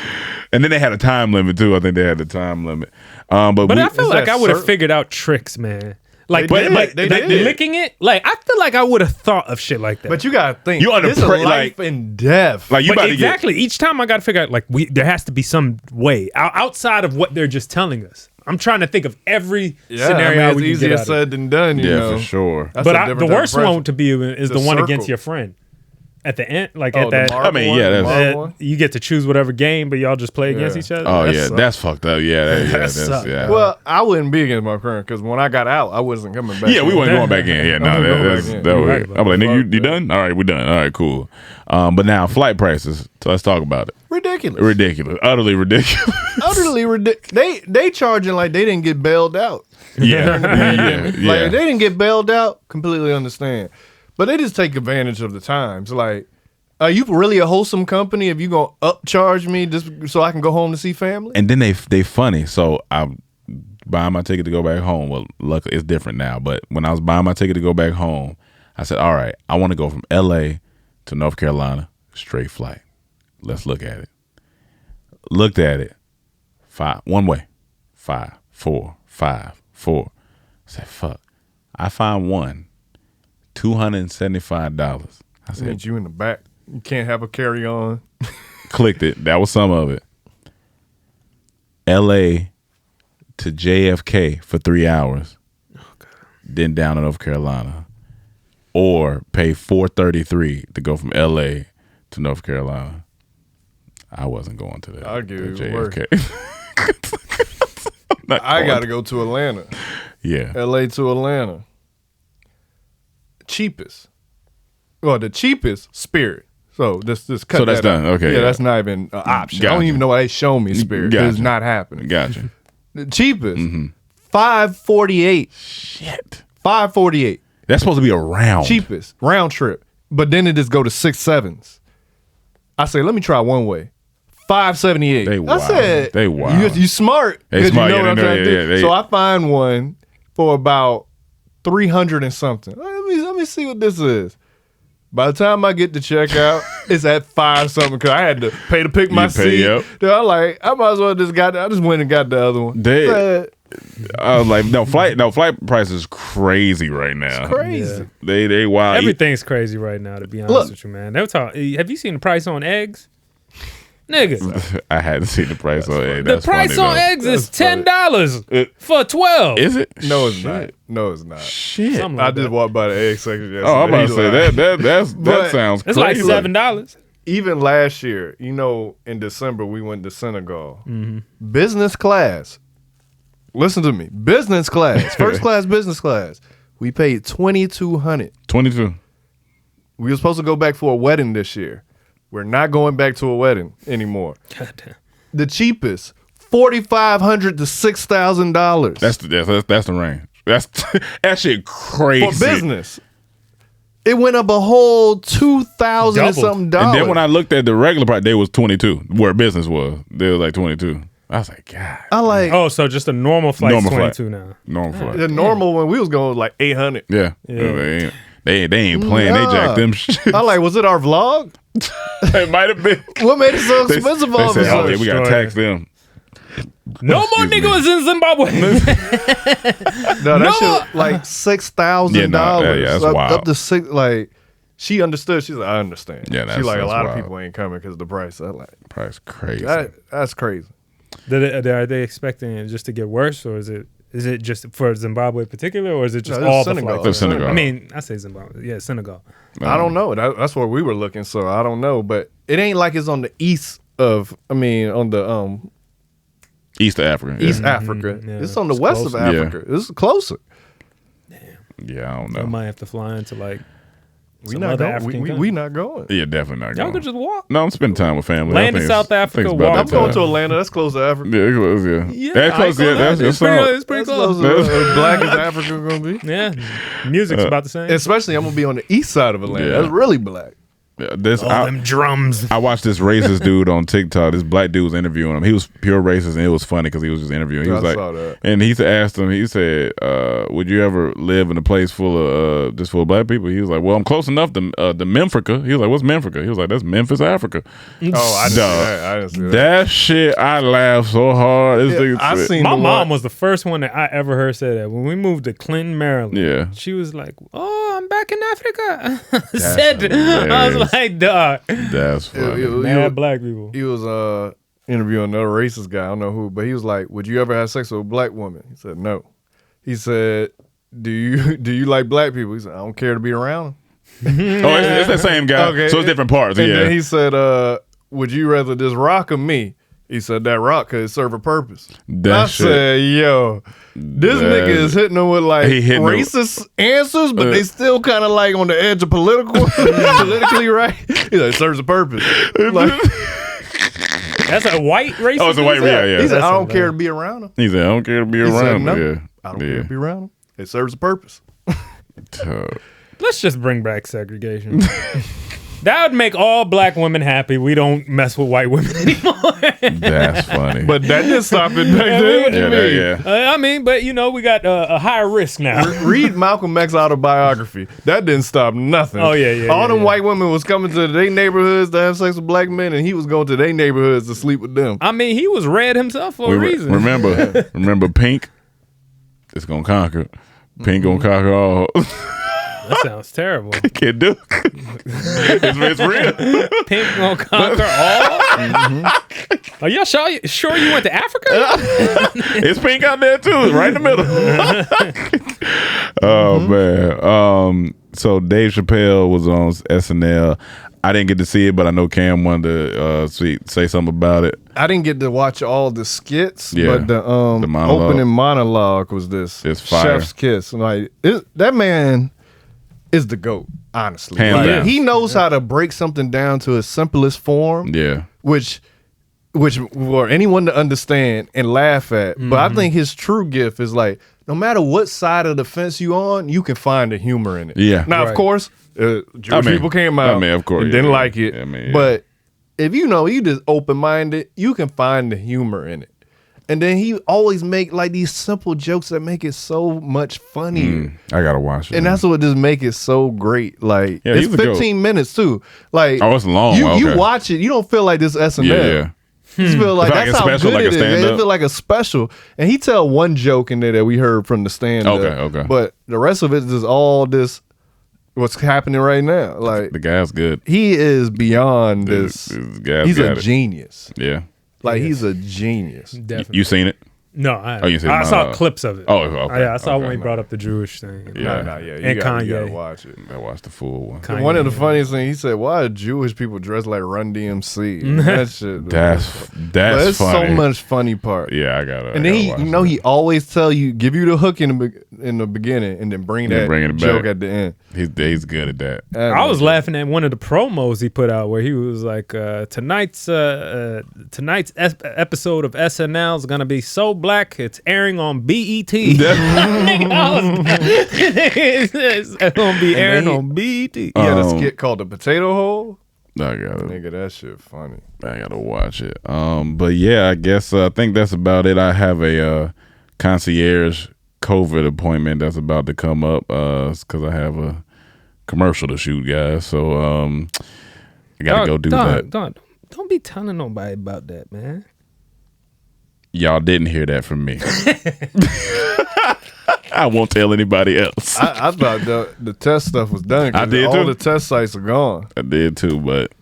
And then they had a time limit too. I think they had the time limit. But I feel like I would have figured out tricks, man. Like, they did. licking it. Like, I feel like I would have thought of shit like that. But you gotta think. You under this is life and death. Like you about exactly. Each time I gotta figure out, like, there has to be some way outside of what they're just telling us. I'm trying to think of every scenario. It's easier said than done. You know? For sure. But the worst one to be is the one against your friend. At the end, like at that, I mean, that's you get to choose whatever game, but y'all just play against each other. Oh that's fucked up. Yeah. Well, I wouldn't be against my friend because when I got out, I wasn't coming back. Yeah, we wasn't going back in. Yeah, no, I'm like, nigga, you done? All right, we done. All right, cool. But now flight prices. So let's talk about it. Ridiculous. Utterly ridiculous. Utterly ridiculous. They charging like they didn't get bailed out. Yeah. Like they didn't get bailed out. Completely understand. But they just take advantage of the times. Like, are you really a wholesome company if you gonna upcharge me just so I can go home to see family? And then they funny. So I'm buying my ticket to go back home. Well, luckily it's different now. But when I was buying my ticket to go back home, I said, all right, I want to go from L.A. to North Carolina, straight flight. Let's look at it. Looked at it. One way. 5, 4, 5, 4. I said, fuck. I found one, $275. I said, Means you in the back. You can't have a carry on. clicked it. That was some of it. LA to JFK for 3 hours. Then down to North Carolina. Or pay $433 to go from LA to North Carolina. I wasn't going to that. I'll give you JFK. I got to go to Atlanta. Yeah. LA to Atlanta. Cheapest. Well, the cheapest, Spirit. So this cut So that's that out. done. Okay. Yeah, that's not even an option. I don't even know why they show me Spirit. Gotcha. It's not happening. Gotcha. The cheapest, $548. Shit. $548. That's supposed to be a round. Cheapest round trip, but then it just go to 6 7s. I say, let me try one way. $578. They I wild. said, They wild. You smart They because you smart. know Yeah, what I'm they trying know. to Yeah, do. they- So I find one for about 300 and something. Let me see what this is. By the time I get to checkout, it's at 5 something because I had to pay to pick my seat. Yep. Then I'm like, I might as well just I just went and got the other one. I was like, flight price is crazy right now. It's crazy. They wild. Everything's crazy right now, to be honest Look. with you, man. They were talking. Have you seen the price on eggs? Nigga. I hadn't seen the price on eggs. The price on eggs is $10 for 12. Is it? No, it's not. No, it's not. Shit. Something I like just that. walked by the egg section yesterday. Oh, I'm about to say that But sounds It's crazy. like $7. Even last year, in December, we went to Senegal. Business class. Listen to me. Business class. First class, business class. We paid $2,200. 22. We were supposed to go back for a wedding this year. We're not going back to a wedding anymore. Goddamn. The cheapest, $4,500 to $6,000. That's the range. That's that shit crazy. for business. It went up a whole $2,000 and something dollars. And then when I looked at the regular price, they was 22. Where business was, they was like 22. I was like, God. I like Oh, so just a normal flight is Normal 22 now. Normal flight. the normal one we was going was like $800. Yeah. They ain't playing. They jacked them shit. I like, was it our vlog? It might have been. What made it so expensive all of They a said, oh, yeah, sudden? we got to tax them. No more Excuse me. niggas in Zimbabwe. No, that No. shit like $6,000. Yeah, that's wild. Up to six. Like she understood. She's like, I understand. Yeah, she that's- like a that's lot wild. of people ain't coming because the price. I like Price crazy. that's crazy. Are they expecting it just to get worse, or is it just for Zimbabwe in particular, or is it just No, it's all the Senegal. flights? It's Senegal. I mean, I say Zimbabwe. Yeah, Senegal. I don't know. That's where we were looking. So I don't know. But it ain't like it's on the east of. I mean, on the East Africa. Yeah. East Africa. Yeah, It's on the it's west closer. of Africa. It's closer. Yeah, I don't I know. might have to fly into like We some not other going. African We country. not going. Yeah, definitely not Y'all going. could just walk. No, I'm spending time with family. Land I in think South it's- I think Africa, it's about walk. I'm that going time. to Atlanta. That's close to Africa. Yeah, it's close, yeah. Yeah, That's I close, ain't yeah. gonna lie. That's It's pretty solid. It's pretty That's close. close to as black as Africa gonna be. Yeah, music's about the same. Especially, I'm gonna be on the east side of Atlanta. Yeah. That's really black. Yeah, All them drums. I watched this racist dude on TikTok. This black dude was interviewing him. He was pure racist, and it was funny because he was just interviewing. He Yeah, was I like, saw that. and he asked him. He said, "Would you ever live in a place full of just full of black people?" He was like, "Well, I'm close enough to Memphrica." He was like, "What's Memphrica?" He was like, "That's Memphis, Africa." Oh, I didn't see that. I didn't see that. That shit, I laughed so hard. This nigga I said- seen My the mom one- was the first one that I ever heard say that. When we moved to Clinton, Maryland, Yeah. she was like, "Oh, I'm back in Africa." Said, I hilarious. was like, "Dog, That's funny. mad black people." He was interviewing another racist guy. I don't know who, but he was like, "Would you ever have sex with a black woman?" He said, "No." He said, "Do you like black people?" He said, "I don't care to be around them." Oh, it's the same guy. Okay. So it's different parts. And yeah. then he said, "Would you rather this rock or me?" He said, "That rock could serve a purpose." That I shit- said, "Yo, this nigga is hitting them with like He hitting them- racist answers, but they still kind of like on the edge of politically right." He's like, "It serves a purpose." Like, That's a white racist. Oh, it's a white. Yeah, yeah. he said, "I That's don't a care bad- to be around him." He said, "I don't care to be He said, around." "No, Yeah. I don't care to be around him. It serves a purpose." Uh, Let's just bring back segregation. That would make all black women happy. We don't mess with white women anymore. That's funny. But that didn't stop it back then. What you mean? Yeah. I mean, but we got a higher risk now. Read Malcolm X's autobiography. That didn't stop nothing. Oh, yeah. All them white women was coming to their neighborhoods to have sex with black men, and he was going to their neighborhoods to sleep with them. I mean, he was red himself for a reason. Remember Pink? It's gonna conquer. Pink gonna conquer all. That sounds terrible. Can't do it. It's real. Pink gonna conquer all. Are y'all sure you went to Africa? It's pink out there too. It's right in the middle. Oh man. So Dave Chappelle was on SNL. I didn't get to see it, but I know Cam wanted to say something about it. I didn't get to watch all the skits, Yeah, but the monologue. opening monologue was this. It's fire. Chef's kiss. Like that man is the GOAT, honestly. Hands Like, down. he knows how to break something down to its simplest form. Yeah. Which for anyone to understand and laugh at. But I think his true gift is like, no matter what side of the fence you on, you can find the humor in it. Yeah. Now, of course, Jewish people came out of course, and didn't like it. Yeah. But if you just open-minded, you can find the humor in it. And then he always make like these simple jokes that make it so much funnier. I gotta watch it. And that's what just make it so great. Like Yeah, it's he's a goat. 15 minutes too. Like Oh, it's long. You Okay. watch it, you don't feel like this SNL. Yeah. You just feel like It's like that's a how special, good like a it is. stand-up? It feel like a special. And he tell one joke in there that we heard from the stand up. Okay. But the rest of it is all this what's happening right now. Like The guy's good. he is beyond this. This guy's He's a got it. genius. Yeah. Like he's a genius. Definitely. You seen it? No, you seen I it? saw clips of it. Oh, okay. Yeah, I saw Okay. when he brought up the Jewish thing. Yeah. And Kanye. You gotta watch it. I watched the full one. Kanye. One of the funniest things he said, "Why are Jewish people dressed like Run DMC?" That shit. That's But it's funny. so much funny part. Yeah, I got it. And then he always tell you, give you the hook in the beginning, and then bring that bringing it joke back. at the end. He's good at that. I was laughing at one of the promos he put out where he was like, tonight's episode of SNL is gonna be so black it's airing on BET. It's gonna be airing on BET. He had a skit called the Potato Hole. I got it. Nigga, that shit funny. I gotta watch it. But yeah, I guess I think that's about it. I have a concierge COVID appointment that's about to come up because I have a commercial to shoot, guys. So I gotta go do that. Don't be telling nobody about that, man. Y'all didn't hear that from me. I won't tell anybody else. I thought the test stuff was done. I did all too. the test sites are gone. I did too, but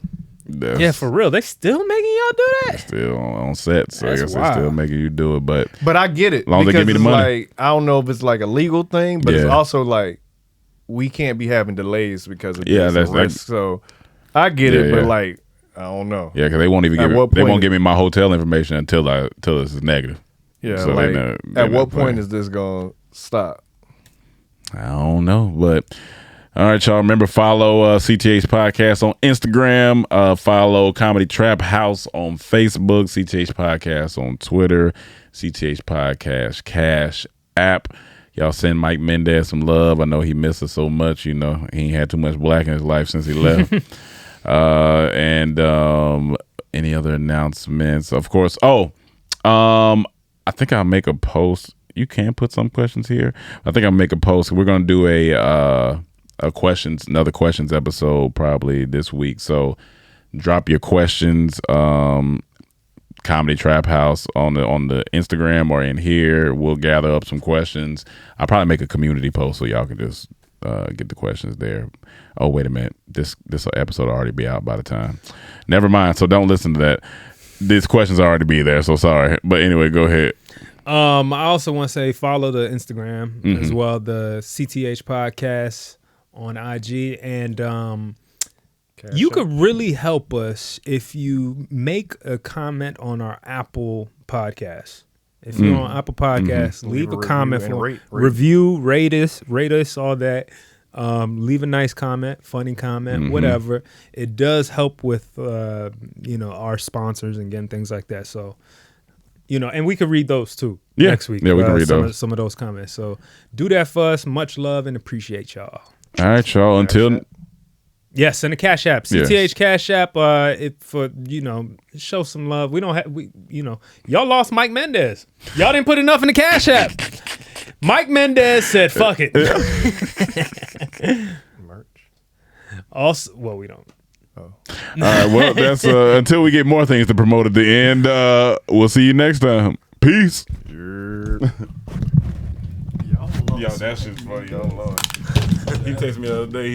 that's Yeah, for real. They still making y'all do that? still on set, so That's I guess they're still wild. making you do it. But But I get it. As long as they because give me the it's money. Like, I don't know if it's like a legal thing, but it's Yeah. also like we can't be having delays because of Yeah, this that's- risk. So I get Yeah, it, yeah. but like I don't know. yeah, because they won't even At give what they point won't is- give me my hotel information until this is negative. Yeah, So like they at not what point playing. is this gonna stop? I don't know, but all right, y'all. Remember, follow CTH Podcast on Instagram. Follow Comedy Trap House on Facebook. CTH Podcast on Twitter. CTH Podcast Cash App. Y'all send Mike Mendez some love. I know he misses us so much. You know, he ain't had too much black in his life since he left. And any other announcements? Of course. I think I'll make a post. You can put some questions here. I think I'll make a post. We're gonna do another questions episode probably this week. So drop your questions. Comedy Trap House on the Instagram or in here. We'll gather up some questions. I'll probably make a community post so y'all can just get the questions there. Oh, wait a minute. This episode will already be out by the time. Never mind. So don't listen to that. These questions already be there. So sorry. But anyway, go ahead. I also want to say follow the Instagram as well, the CTH Podcast on IG, and you could really help us if you make a comment on our Apple Podcast. If you're on Apple Podcasts, leave a comment for review, rate us, all that. Leave a nice comment, funny comment, whatever. It does help with our sponsors and getting things like that. So. And we could read those too next week. Yeah, we can read those. Some of those comments. So do that for us. Much love and appreciate y'all. All right, y'all. Until Yes, and the Cash App, Yes. CTH Cash App. For show some love. We don't have y'all lost Mike Mendez. Y'all didn't put enough in the Cash App. Mike Mendez said, "Fuck it." Merch. Also, well, we don't. Oh. All right, well, that's until we get more things to promote at the end. We'll see you next time. Peace. Yo, that shit's funny. Yo, Lord. He texted me the other day.